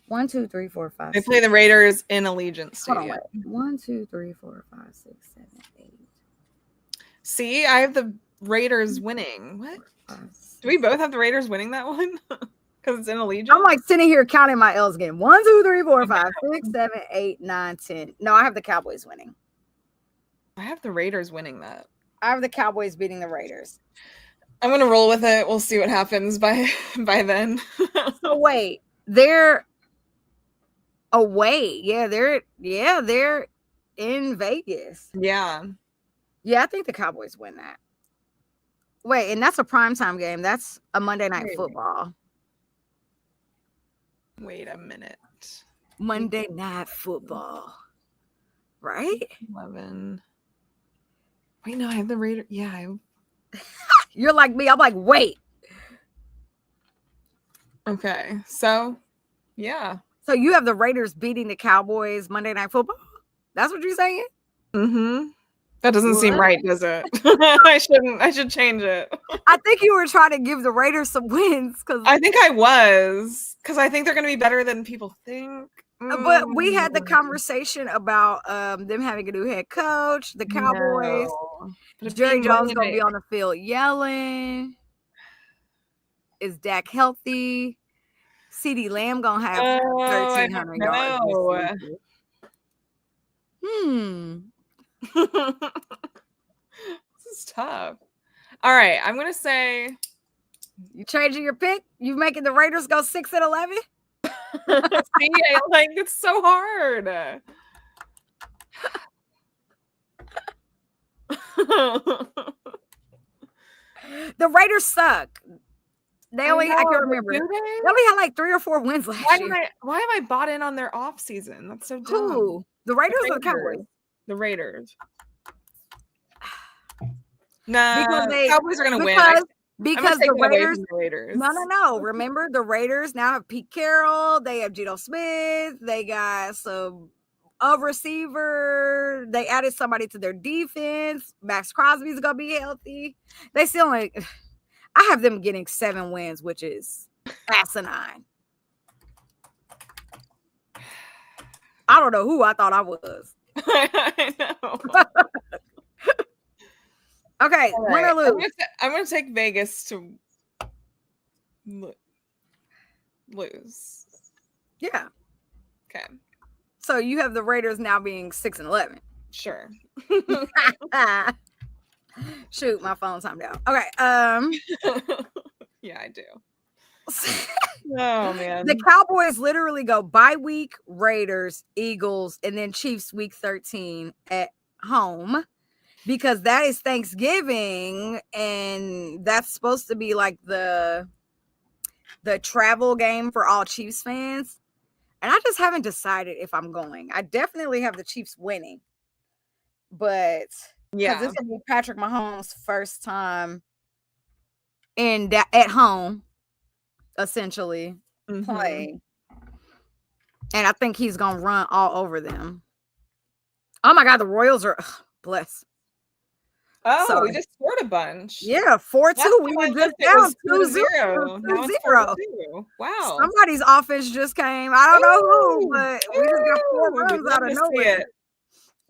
1, 2, 3, 4, 5. They play the Raiders in Allegiant Stadium. 1, 2, 3, 4, 5, 6, 7, 8. See, I have the Raiders winning. What? Do we both have the Raiders winning that one? Because it's in Allegiant. I'm like sitting here counting my L's again. 1, 2, 3, 4, 5, 6, 7, 8, 9, 10. No, I have the Cowboys winning. I have the Raiders winning that. I have the Cowboys beating the Raiders. I'm gonna roll with it. We'll see what happens by then. So wait, they're away. They're in Vegas. Yeah, I think the Cowboys win that. Wait, and that's a primetime game. That's a Monday Night Football. Wait a minute. Monday Night Football. Right? 11. Wait, no, I have the Raiders. Yeah. You're like me. I'm like, wait. Okay. So, yeah. So you have the Raiders beating the Cowboys Monday Night Football? That's what you're saying? Mm-hmm. That doesn't seem What? right, does it? I should change it. I think you were trying to give the Raiders some wins because I think I was, because I think they're going to be better than people think. but we had the conversation about them having a new head coach, the Cowboys. No. But if Jerry being Jones gonna Monday- be on the field yelling. Is Dak healthy? CeeDee Lamb gonna have I 1,300 yards. don't Hmm. This is tough. All right, I'm gonna say You changing your pick? You making the Raiders go 6-11? see, I like it's so hard. The Raiders suck. They only I can't remember. Do They they? only had like 3 or 4 wins last year. Why have I bought in on their off season? That's so dumb. Who? The Raiders or the Cowboys? The Raiders. Nah, Because they- Cowboys are gonna win. Because the Raiders. The Raiders. No. Remember, the Raiders now have Pete Carroll. They have Geno Smith. They got some receiver. They added somebody to their defense. Max Crosby's gonna be healthy. They still only. I have them getting 7 wins, which is asinine. I don't know who I thought I was. I know. Okay, All win right, or lose. I'm gonna take Vegas to lose. Yeah. Okay, So you have the Raiders now being 6-11. sure. Shoot, my phone timed out. Okay. Yeah, I do. Oh man. The Cowboys literally go bye week, Raiders, Eagles, and then Chiefs week 13 at home because that is Thanksgiving, and that's supposed to be like the travel game for all Chiefs fans. And I just haven't decided if I'm going. I definitely have the Chiefs winning, but Yeah. this is gonna be Patrick Mahomes' first time at home, essentially Mhm. playing, and I think he's gonna run all over them. Oh my God, the Royals are bless. Oh, Sorry. we just scored a bunch. Yeah, 4-2. Last We time were I just looked, it down was 2-0. 2-0. Now it's 2-0. 4-2. Wow. Somebody's offense just came. I don't know who, Ooh, but we just got 4 ooh, we'd runs love out of to see nowhere. it.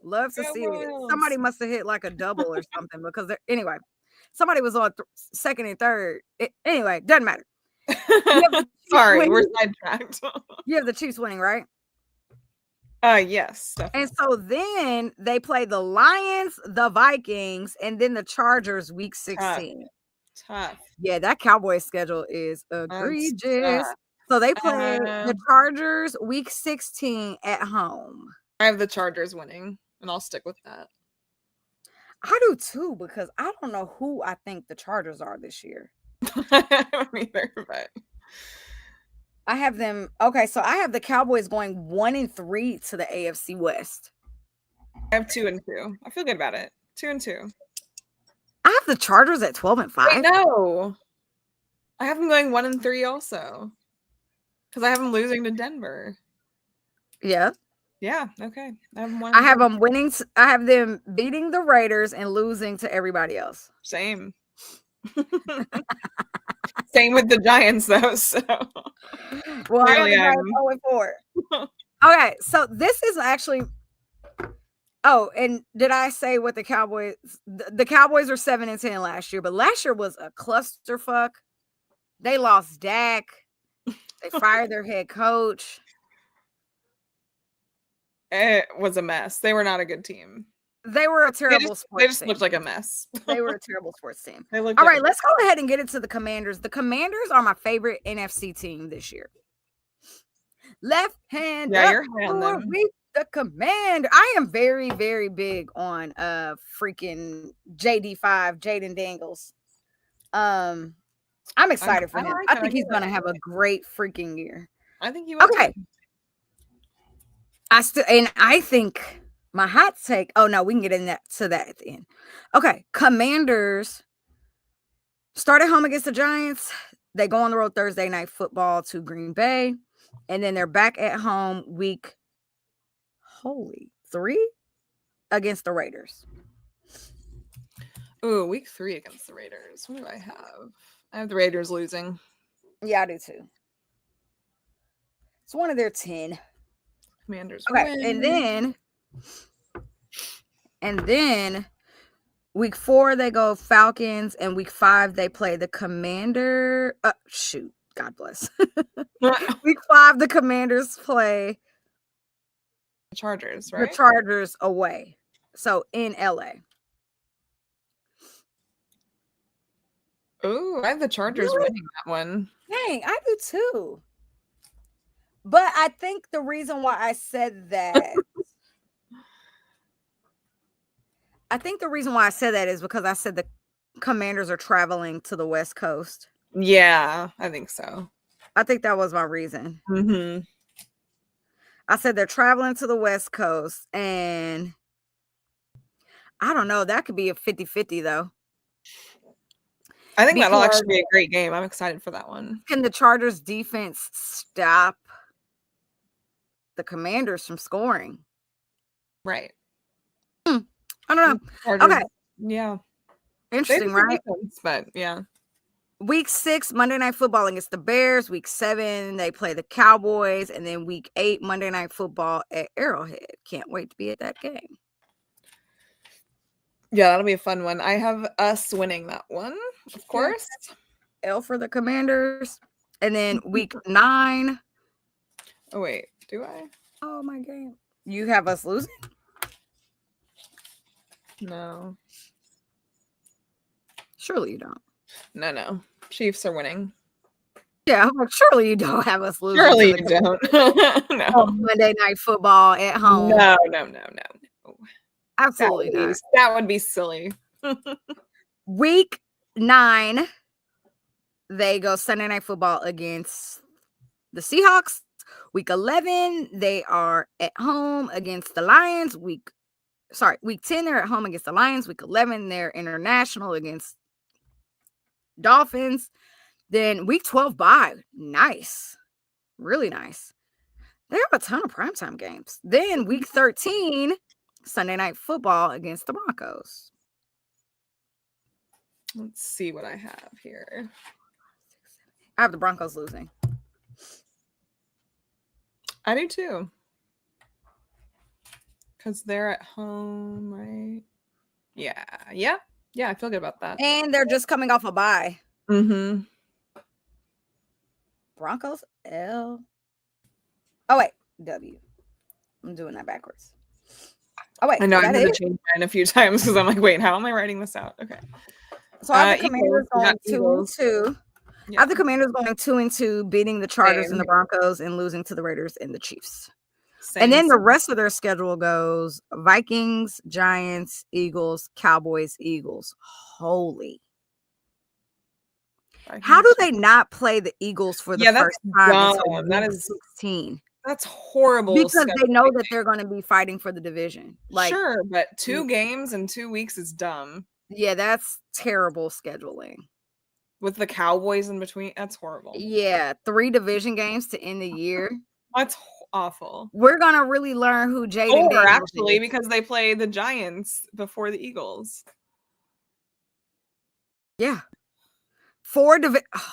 Love to Go see it. Royals. Somebody must have hit like a double or something because anyway, somebody was on second and third. Anyway, doesn't matter. Sorry, we're winning. sidetracked. You have the Chiefs winning, right? Yes. Definitely. And so then they play the Lions, the Vikings, and then the Chargers week 16. Tough. Yeah, that Cowboys schedule is egregious. tough. So they play the Chargers week 16 at home. I have the Chargers winning, and I'll stick with that. I do too, because I don't know who I think the Chargers are this year. I don't either, but I have them. Okay, so I have the Cowboys going 1-3 to the AFC West. I have 2-2. I feel good about it. 2-2. I have the Chargers at 12-5. Wait, no. I have them going 1-3 also. Because I have them losing to Denver. Yeah. Yeah, okay. I have them I have them winning. I have them beating the Raiders and losing to everybody else. Same. Same with the Giants, though. So, well, really, I have the Giants 0-4. Okay, so this is actually. Oh, and did I say what the Cowboys? The Cowboys were 7-10 last year, but last year was a clusterfuck. They lost Dak. They fired their head coach. it was a mess. They were not a good team. They were a terrible sports They just team. looked like a mess. They were a terrible sports team. They looked All like right, let's go ahead and get into the Commanders. The Commanders are my favorite NFC team this year. Left hand. Yeah, up you're high on for them. we, the Commander. I am very, very big on freaking JD5, Jaden Daniels. I'm excited for I him. like I him. think I he's get gonna it. have a great freaking year. I think you would. Okay. I think my hot take. Oh no, we can get to that at the end. Okay, Commanders start at home against the Giants. They go on the road Thursday night football to Green Bay, and then they're back at home week 3 against the Raiders. Ooh, week 3 against the Raiders. What do I have? I have the Raiders losing. Yeah, I do too. It's one of their 10. Commanders. Okay, win. and then week 4 they go Falcons, and week 5 they play the Commander. God bless. Week 5 the Commanders play The Chargers, right? the Chargers away. So in LA. Ooh, I have the Chargers Really? winning that one. Dang, I do too. But I think the reason why I said that is because I said the Commanders are traveling to the West Coast. Yeah, I think so. I think that was my reason. Mm-hmm. I said they're traveling to the West Coast, and I don't know. That could be a 50-50, though. I think that'll Because- actually be a great game. I'm excited for that one. Can the Chargers defense stop the Commanders from scoring? Right. I don't know. Chargers, Okay. Yeah. They have Interesting, a good right? defense, but yeah. Week 6, Monday Night Football against the Bears. Week 7, they play the Cowboys. And then week 8, Monday Night Football at Arrowhead. Can't wait to be at that game. Yeah, that'll be a fun one. I have us winning that one, of course. L for the Commanders. And then week 9. Oh, wait. Do I? Oh, my game. You have us losing? No. Surely you don't. No. Chiefs are winning. Yeah, I'm like, surely you don't have us losing. Surely to you the don't. No. Monday Night Football at home. No. Absolutely not. That would be silly. Week 9, they go Sunday Night Football against the Seahawks. Week 11, they are at home against the Lions. Week 10, they're at home against the Lions. Week 11, they're international against Dolphins. Then week 12, bye. Nice. Really nice. They have a ton of primetime games. Then week 13, Sunday Night Football against the Broncos. Let's see what I have here. I have the Broncos losing. I do too. Because they're at home, right? Yeah. I feel good about that. And they're just coming off a bye. Mm-hmm. Broncos L. Oh, wait. W. I'm doing that backwards. Oh, wait. I know is I've that had to it? change mine a few times because I'm like, wait, how am I writing this out? Okay. So I have the Eagles, Commanders we going got Eagles. 2-2. Yeah. I have the Commanders going 2-2, beating the Chargers Same. and the Broncos and losing to the Raiders and the Chiefs. Same, And then the same. rest of their schedule goes Vikings, Giants, Eagles, Cowboys, Eagles. Holy. How do they not play the Eagles for the Yeah, that's first time until dumb. That week is 16? That's horrible. Because they know scheduling. that they're going to be fighting for the division. Like, Sure, but 2 games in 2 weeks is dumb. yeah, that's terrible scheduling. With the Cowboys in between, that's horrible. Yeah, 3 division games to end the year. That's awful. We're going to really learn who Jaden Or Daniels actually, is. because they play the Giants before the Eagles. Yeah. 4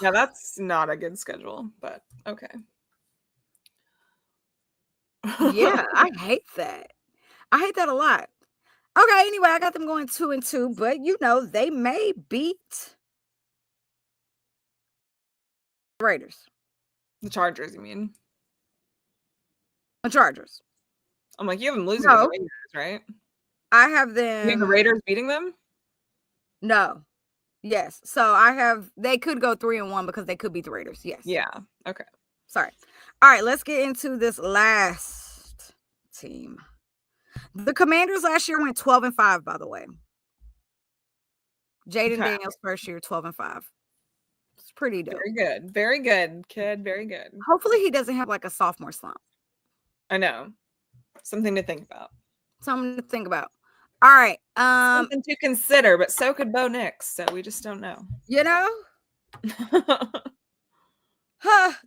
Yeah, that's not a good schedule, but okay. Yeah, I hate that. I hate that a lot. Okay, anyway, I got them going 2-2, but they may beat the Raiders. The Chargers, you mean? The Chargers. I'm like, you have them losing to No. the Raiders, right? I have You have them. the Raiders beating them? No. Yes. So they could go 3-1 because they could beat the Raiders. Yes. Yeah. Okay. Sorry. All right, let's get into this last team. The Commanders last year went 12-5, by the way. Jaden Okay. Daniels first year, 12-5. It's pretty dope. Very good, kid. Very good. Hopefully he doesn't have like a sophomore slump. I know. Something to think about. Something to think about. All right. Something to consider, but so could Bo Nix, so we just don't know. You know?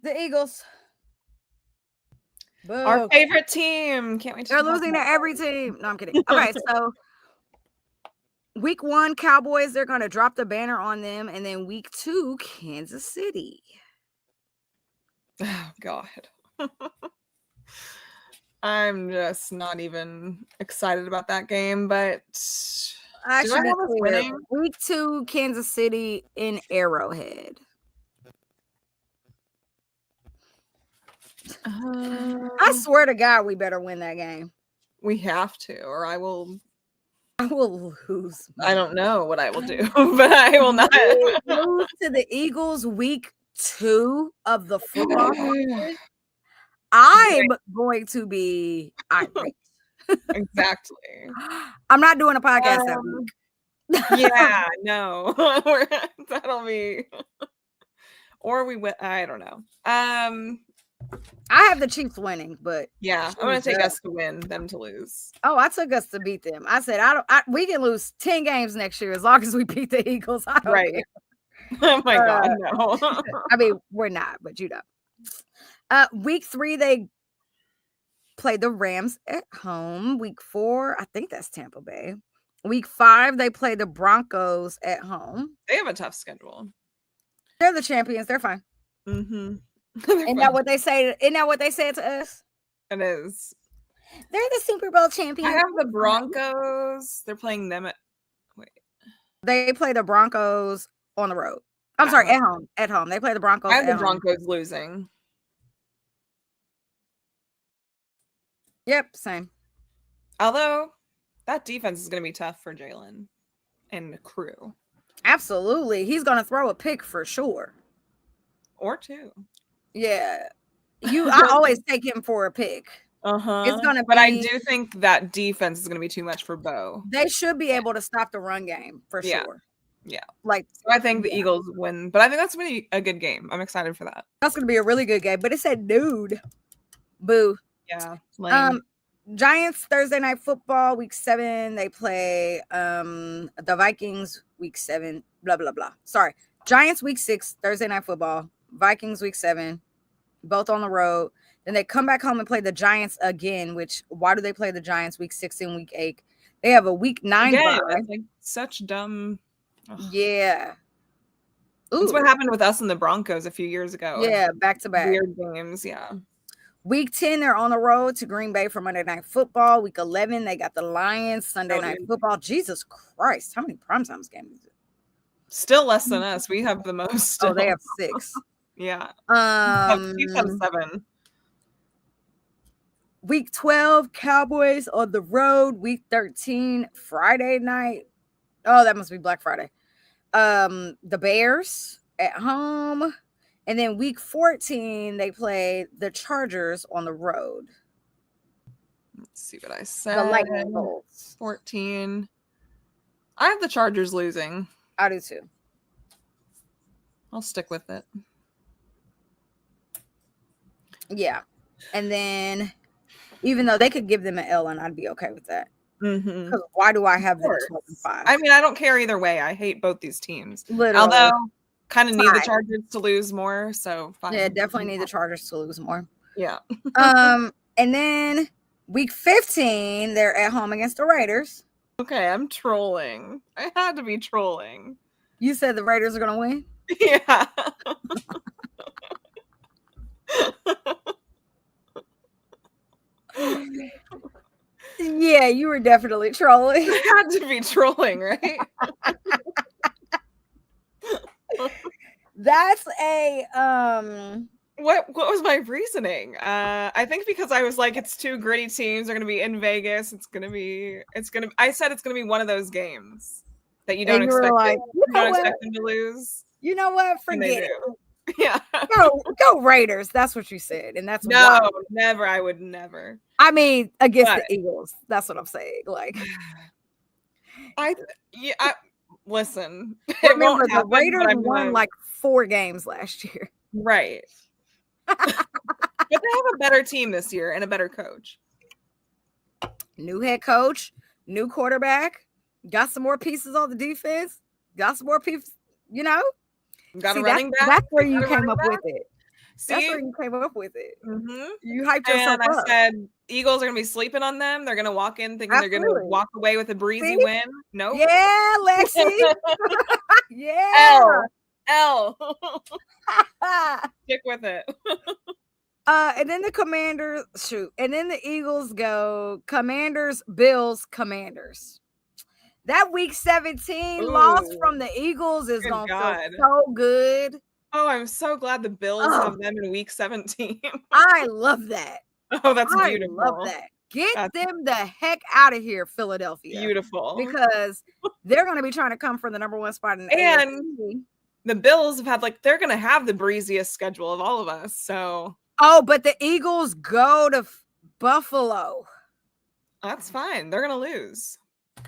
The Eagles. Boo. Our favorite team. Can't wait to They're talk losing to about every team. No, I'm kidding. Okay, so week 1, Cowboys, they're going to drop the banner on them. And then week 2, Kansas City. Oh, God. I'm just not even excited about that game, but I do should I be have us clear. winning? Week 2, Kansas City in Arrowhead. I swear to God, we better win that game. We have to, or I will lose. I don't know what I will do, but I will not. Lose to the Eagles week 2 of the football season. I'm going to be irate. Exactly. I'm not doing a podcast that week. Yeah, no. That'll be or we win. I don't know. I have the Chiefs winning, but yeah, I'm gonna take us to win, them to lose. Oh, I took us to beat them. I said we can lose 10 games next year as long as we beat the Eagles. I don't care. Oh my God, no. I mean, we're not, but you know. Week 3, they played the Rams at home. Week 4, I think that's Tampa Bay. Week 5, they play the Broncos at home. They have a tough schedule. They're the champions. They're fine. Mm-hmm. Isn't that what they say? Isn't that what they said to us? It is. They're the Super Bowl champions. I have the Broncos. They're playing them They play the Broncos on the road. I'm sorry, at home. At home. They play the Broncos. I have the Broncos losing. Yep, same. Although that defense is going to be tough for Jalen and the crew. Absolutely. He's going to throw a pick for sure. Or 2. Yeah. I always take him for a pick. Uh-huh. It's going to be. But I do think that defense is going to be too much for Bo. They should be able to stop the run game for sure. Yeah. Like, so I think the Eagles win, but I think that's going to be a good game. I'm excited for that. That's going to be a really good game, but it said nude. Boo. Yeah. Lame. Giants Thursday night football week 7. They play the Vikings week 7. Blah blah blah. Sorry, Giants week 6 Thursday night football. Vikings week 7, both on the road. Then they come back home and play the Giants again. Which why do they play the Giants week 6 and week 8? They have a week 9 bye. Like such dumb. Ugh. Yeah. Ooh. That's what happened with us and the Broncos a few years ago. Yeah, back to back. Weird games. Yeah. Week 10, they're on the road to Green Bay for Monday Night Football. Week 11, they got the Lions, Sunday Night Football. Jesus Christ, how many primetime games is it? Still less than us. We have the most. Still. Oh, they have 6. Yeah. Chiefs have 7. Week 12, Cowboys on the road. Week 13, Friday night. Oh, that must be Black Friday. The Bears at home. And then week 14, they play the Chargers on the road. Let's see what I said. The Lightning Bolts. 14. I have the Chargers losing. I do too. I'll stick with it. Yeah. And then, even though they could give them an L, and I'd be okay with that. Mm-hmm. Because why do I have them 12 and 5? I mean, I don't care either way. I hate both these teams. Literally. Although, kind of need the Chargers to lose more. So, fine. Yeah, definitely need the Chargers to lose more. Yeah. And then week 15, they're at home against the Raiders. Okay, I'm trolling. I had to be trolling. You said the Raiders are going to win? Yeah. Yeah, you were definitely trolling. I had to be trolling, right? That's a What was my reasoning? I think because I was like, it's 2 gritty teams. They're gonna be in Vegas. I said it's gonna be one of those games that you don't expect. Expect them to lose. You know what? Forget it. Yeah. Go Raiders. That's what you said, and that's no, never. I would never. I mean, against the Eagles. That's what I'm saying. Like, listen. Remember, the Raiders won like 4 games last year. Right. But they have a better team this year and a better coach. New head coach, new quarterback, got some more pieces on the defense, got some more pieces, you know? Got a running back. That's where you came up with it. See? That's where you came up with it. Mm-hmm. You hyped yourself up. I said Eagles are going to be sleeping on them. They're going to walk in thinking they're going to walk away with a breezy win. Nope. Yeah, Lexi. Yeah. L. Stick with it. And then the Commanders, and then the Eagles go Commanders, Bills, Commanders. That week 17 loss from the Eagles is going to feel so good. Oh, I'm so glad the Bills have them in week 17. I love that. Oh, that's beautiful. I love that. Get them the heck out of here, Philadelphia. Beautiful. Because they're going to be trying to come for the number 1 spot in the AFC. The Bills have had they're going to have the breeziest schedule of all of us. So. Oh, but the Eagles go to Buffalo. That's fine. They're going to lose.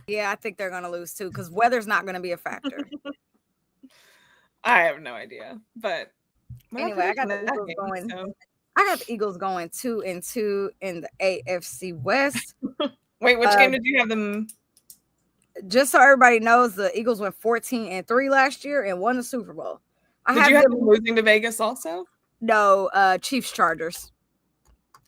Yeah, I think they're going to lose too because weather's not going to be a factor. I have no idea, but anyway, I got the Eagles going. So. I got the Eagles going 2-2 in the AFC West. Wait, which game did you have them? Just so everybody knows, the Eagles went 14-3 last year and won the Super Bowl. Did you have them losing to Vegas also? No, Chiefs Chargers.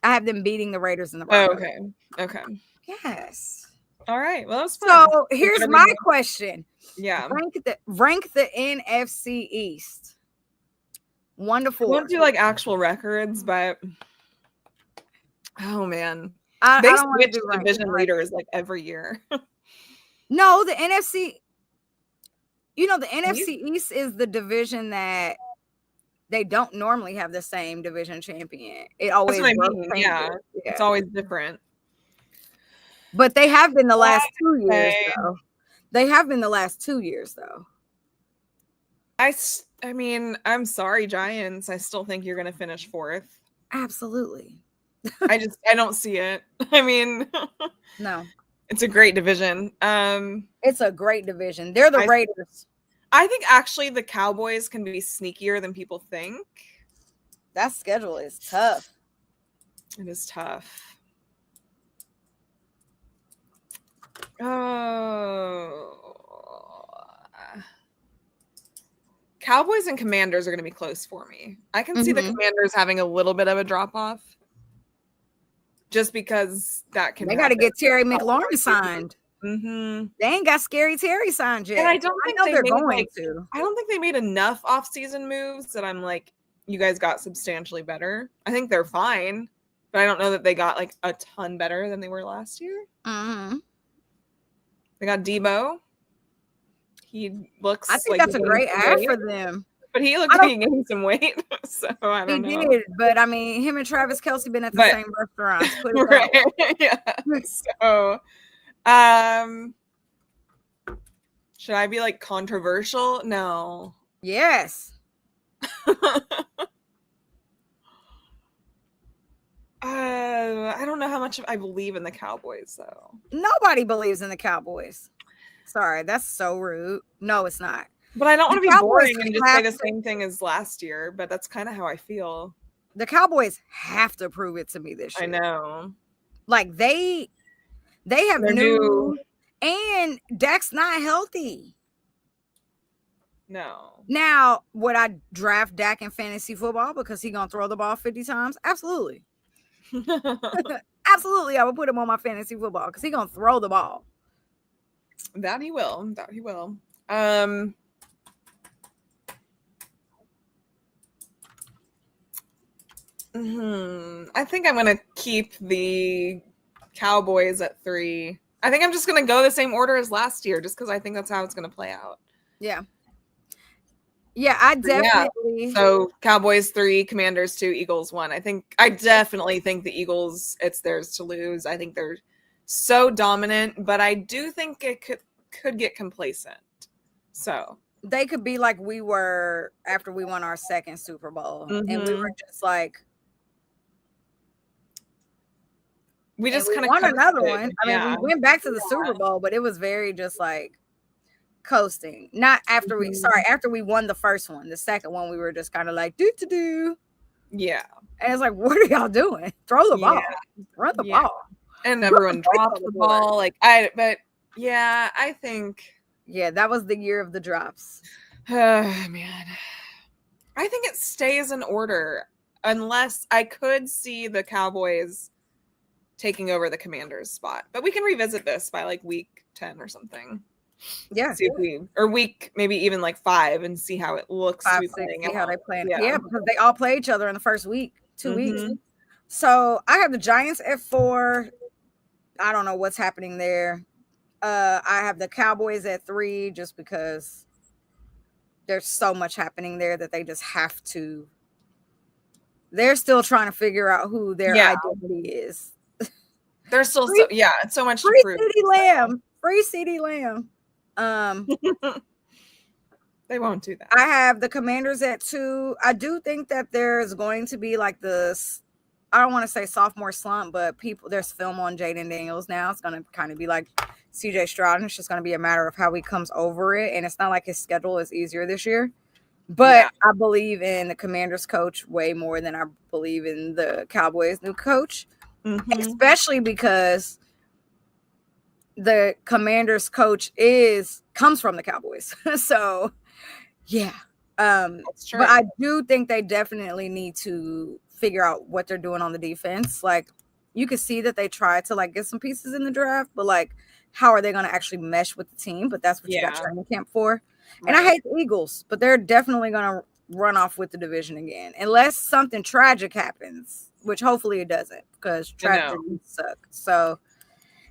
I have them beating the Raiders in the Broncos. Oh, okay. Yes. All right. Well, that was fun. So here's my question. Yeah. Rank the NFC East. 1 to 4. I won't do actual records, but oh man, they switch division leaders every year. No, the NFC. You know, the NFC East is the division that they don't normally have the same division champion. It always Yeah, it's always different. But they have been the last 2 years, though. They have been the last 2 years, though. I mean, I'm sorry, Giants. I still think you're going to finish 4th. Absolutely. I don't see it. I mean, no. It's a great division. It's a great division. They're the Raiders. I think actually the Cowboys can be sneakier than people think. That schedule is tough. It is tough. Oh. Cowboys and Commanders are going to be close for me. I can see the Commanders having a little bit of a drop off. Just because that can. They got to get Terry McLaurin signed. Mm-hmm. They ain't got Scary Terry signed yet. And I don't think they're going to. I don't think they made enough off-season moves that I'm like, you guys got substantially better. I think they're fine, but I don't know that they got a ton better than they were last year. Mm-hmm. They got Debo. He looks. I think that's a great ad for them. But he looked like he gained some weight, so I don't know. He did, but I mean, him and Travis Kelce been at the same restaurants. Right? Yeah. So, should I be controversial? No. Yes. I don't know how much I believe in the Cowboys, though. Nobody believes in the Cowboys. Sorry, that's so rude. No, it's not. But I don't want to be boring and just say the same thing as last year, but that's kind of how I feel. The Cowboys have to prove it to me this year. I know. They have new, and Dak's not healthy. No. Now, would I draft Dak in fantasy football because he's going to throw the ball 50 times? Absolutely. Absolutely, I would put him on my fantasy football because he's going to throw the ball. That he will. That he will. I think I'm going to keep the Cowboys at 3. I think I'm just going to go the same order as last year just because I think that's how it's going to play out. Yeah. Yeah, I definitely. Yeah. So Cowboys 3, Commanders 2, Eagles 1. I definitely think the Eagles, it's theirs to lose. I think they're so dominant, but I do think it could get complacent. So they could be like we were after we won our second Super Bowl, and we were just like, we just kind of won another one. I mean, we went back to the Super Bowl, but it was very just like coasting. Not after after we won the first one. The second one, we were just kind of like, do. Yeah. And it's like, what are y'all doing? Throw the ball. Run the ball. And everyone dropped the ball. I think. Yeah, that was the year of the drops. Man. I think it stays in order unless I could see the Cowboys taking over the Commanders spot. But we can revisit this by like week 10 or something. Yeah. See if or week maybe even like 5 and see how it looks. 5, 6, see how they play. Yeah, because they all play each other in the first week, 2 weeks. So I have the Giants at 4. I don't know what's happening there. I have the Cowboys at 3 just because there's so much happening there that they just have to. They're still trying to figure out who their identity is. They're still it's so much to prove. Free CeeDee Lamb. They won't do that. I have the Commanders at 2. I do think that there's going to be like this, I don't want to say sophomore slump, but there's film on Jaden Daniels now. It's going to kind of be like CJ Stroud, and it's just going to be a matter of how he comes over it. And it's not like his schedule is easier this year. But I believe in the Commanders coach way more than I believe in the Cowboys new coach, especially because the Commanders coach comes from the Cowboys. So, yeah. That's true. But I do think they definitely need to figure out what they're doing on the defense. Like, you can see that they tried to like get some pieces in the draft, but like, how are they going to actually mesh with the team? But that's what you got training camp for. Right. And I hate the Eagles, but they're definitely going to run off with the division again, unless something tragic happens, which hopefully it doesn't, because tragedies suck. So,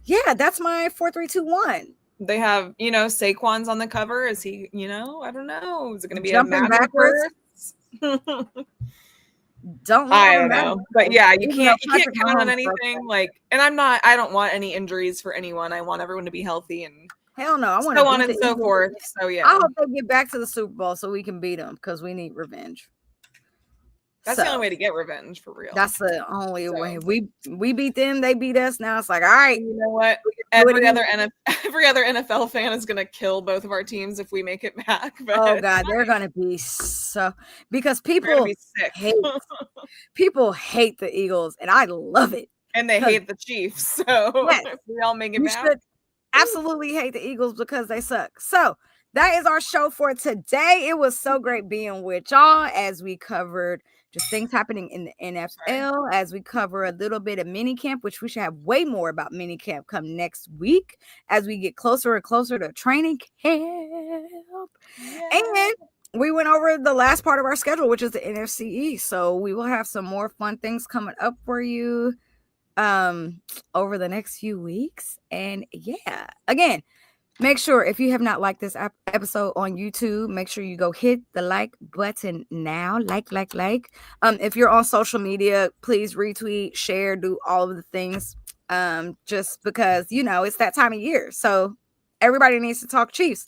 yeah, that's my 4-3-2-1. They have, Saquon's on the cover. Is he, I don't know. Is it going to be jumping a backwards? I don't know. But yeah, you can't count on anything. I don't want any injuries for anyone. I want everyone to be healthy and hell no. I want so on and so forth. So yeah. I hope they get back to the Super Bowl so we can beat them because we need revenge. That's the only way to get revenge for real. That's the only way. We beat them, they beat us. Now it's like, all right. You know what? Every other NFL fan is gonna kill both of our teams if we make it back. But oh god, they're gonna be so because people hate the Eagles, and I love it. And they hate the Chiefs. So if we all make it back. Absolutely hate the Eagles because they suck. So that is our show for today. It was so great being with y'all as we covered just things happening in the NFL, as we cover a little bit of minicamp, which we should have way more about minicamp come next week as we get closer and closer to training camp. And we went over the last part of our schedule, which is the NFC East. So we will have some more fun things coming up for you over the next few weeks. And yeah, again, make sure if you have not liked this episode on YouTube, make sure you go hit the like button now. Like. If you're on social media, please retweet, share, do all of the things. Just because, it's that time of year. So everybody needs to talk Chiefs.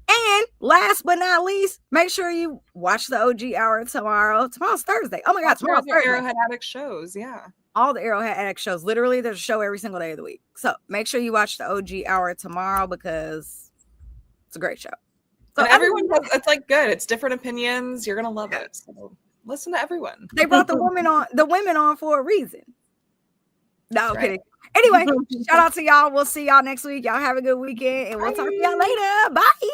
And last but not least, make sure you watch the OG Hour tomorrow. Tomorrow's Thursday. Oh my God, tomorrow's Thursday. Arrowhead Addict shows, yeah. All the Arrowhead Addict shows. Literally, there's a show every single day of the week. So make sure you watch the OG Hour tomorrow because it's a great show. So everyone does, it's like good. It's different opinions. You're gonna love it. So listen to everyone. They brought the women on for a reason. No, I'm kidding. Anyway, shout out to y'all. We'll see y'all next week. Y'all have a good weekend, and we'll talk to y'all later. Bye.